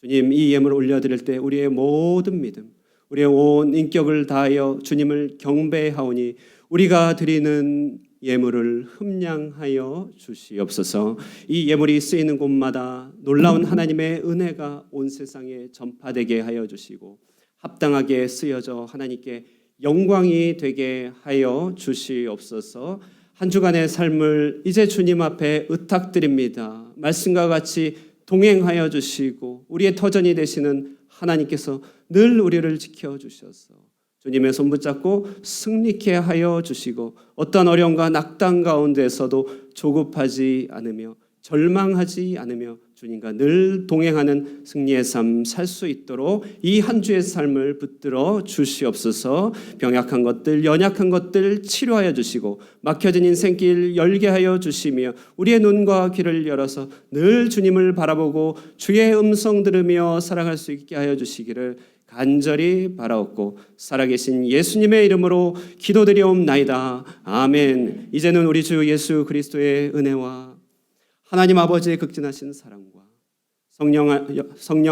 주님, 이 예물을 올려드릴 때 우리의 모든 믿음, 우리의 온 인격을 다하여 주님을 경배하오니 우리가 드리는 예물을 흠량하여 주시옵소서. 이 예물이 쓰이는 곳마다 놀라운 하나님의 은혜가 온 세상에 전파되게 하여 주시고 합당하게 쓰여져 하나님께 영광이 되게 하여 주시옵소서. 한 주간의 삶을 이제 주님 앞에 의탁드립니다. 말씀과 같이 동행하여 주시고 우리의 터전이 되시는 하나님께서 늘 우리를 지켜주셔서 주님의 손 붙잡고 승리케 하여 주시고 어떤 어려움과 낙담 가운데서도 조급하지 않으며 절망하지 않으며 주님과 늘 동행하는 승리의 삶 살 수 있도록 이 한 주의 삶을 붙들어 주시옵소서. 병약한 것들, 연약한 것들 치료하여 주시고 막혀진 인생길 열게 하여 주시며 우리의 눈과 귀를 열어서 늘 주님을 바라보고 주의 음성 들으며 살아갈 수 있게 하여 주시기를 간절히 바라옵고 살아계신 예수님의 이름으로 기도드리옵나이다. 아멘. 이제는 우리 주 예수 그리스도의 은혜와 하나님 아버지의 극진하신 사랑과 성령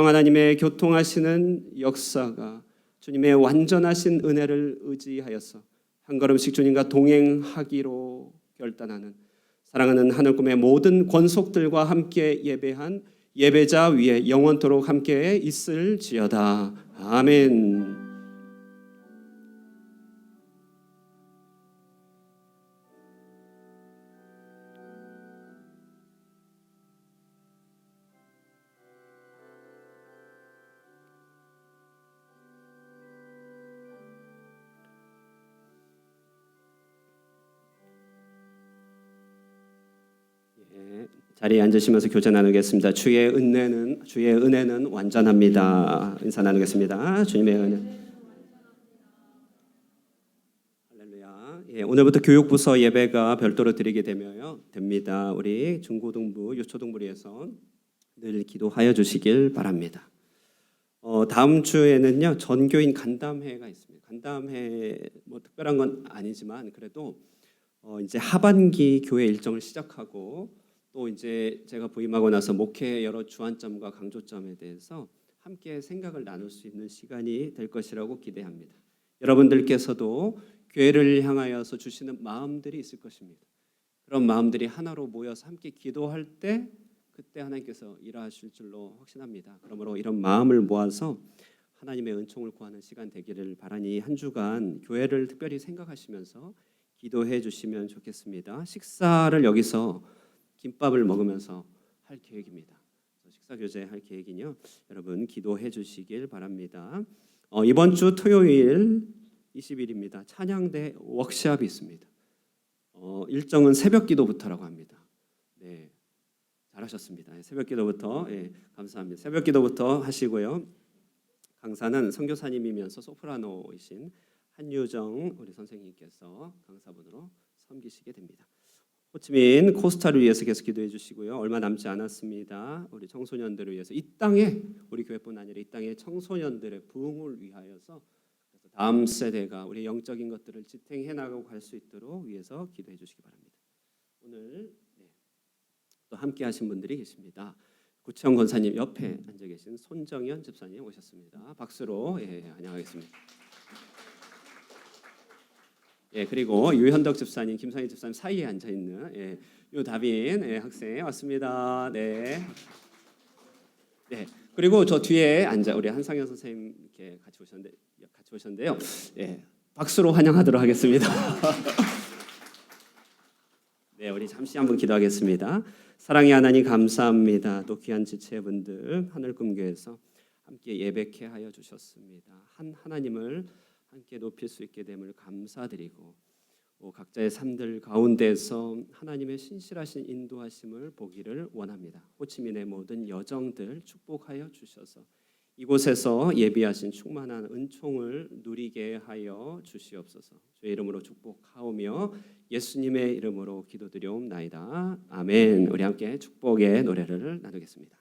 하나님의 교통하시는 역사가 주님의 완전하신 은혜를 의지하여서 한 걸음씩 주님과 동행하기로 결단하는 사랑하는 하늘꿈의 모든 권속들과 함께 예배한 예배자 위에 영원토록 함께 있을지어다. 아멘. 자리에 앉으시면서 교제 나누겠습니다. 주의 은혜는 완전합니다. 인사 나누겠습니다. 주님의 은혜. 할렐루야. 오늘부터 교육부서 예배가 별도로 드리게 됩니다. 우리 중고등부, 유초등부에서 늘 기도하여 주시길 바랍니다. 다음 주에는요 전교인 간담회가 있습니다. 간담회 뭐 특별한 건 아니지만 그래도 이제 하반기 교회 일정을 시작하고 또 이제 제가 부임하고 나서 목회의 여러 주안점과 강조점에 대해서 함께 생각을 나눌 수 있는 시간이 될 것이라고 기대합니다. 여러분들께서도 교회를 향하여서 주시는 마음들이 있을 것입니다. 그런 마음들이 하나로 모여서 함께 기도할 때 그때 하나님께서 일하실 줄로 확신합니다. 그러므로 이런 마음을 모아서 하나님의 은총을 구하는 시간 되기를 바라니 한 주간 교회를 특별히 생각하시면서 기도해 주시면 좋겠습니다. 식사를 여기서 김밥을 먹으면서 할 계획입니다. 식사 교제할 계획이요. 여러분 기도해 주시길 바랍니다. 이번 주 토요일 20일입니다. 찬양대 워크숍이 있습니다. 일정은 새벽기도부터라고 합니다. 네, 잘하셨습니다. 새벽기도부터 감사합니다. 새벽기도부터 하시고요. 강사는 선교사님이면서 소프라노이신 한유정 우리 선생님께서 강사분으로 섬기시게 됩니다. 호치민 코스타를 위해서 계속 기도해 주시고요. 얼마 남지 않았습니다. 우리 청소년들을 위해서 이 땅에 우리 교회뿐 아니라 이 땅의 청소년들의 부흥을 위하여서 다음 세대가 우리 영적인 것들을 지탱해 나가고 갈 수 있도록 위해서 기도해 주시기 바랍니다. 오늘 또 함께 하신 분들이 계십니다. 구치영 권사님 옆에 앉아 계신 손정현 집사님 오셨습니다. 박수로 안녕하겠습니다. 그리고 유현덕 집사님, 김상희 집사님 사이에 앉아 있는 유다빈 학생 왔습니다. 네. 그리고 저 뒤에 앉아 우리 한상현 선생님 이렇게 같이 오셨는데요. 박수로 환영하도록 하겠습니다. 네, 우리 잠시 한번 기도하겠습니다. 사랑의 하나님 감사합니다. 또 귀한 지체분들 하늘꿈교에서 함께 예배케 하여 주셨습니다. 한 하나님을 함께 높일 수 있게 됨을 감사드리고 각자의 삶들 가운데서 하나님의 신실하신 인도하심을 보기를 원합니다. 호치민의 모든 여정들 축복하여 주셔서 이곳에서 예비하신 충만한 은총을 누리게 하여 주시옵소서. 주의 이름으로 축복하오며 예수님의 이름으로 기도드리옵나이다. 아멘. 우리 함께 축복의 노래를 나누겠습니다.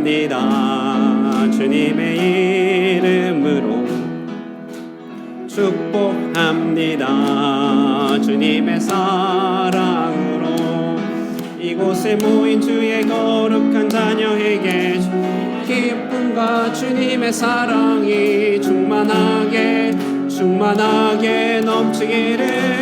축복합니다. 주님의 이름으로 축복 합니다. 주님의 사랑으로 이곳에 모인 주의 거룩한 자녀에게 기쁨과 주님의 사랑이 충만하게 넘치기를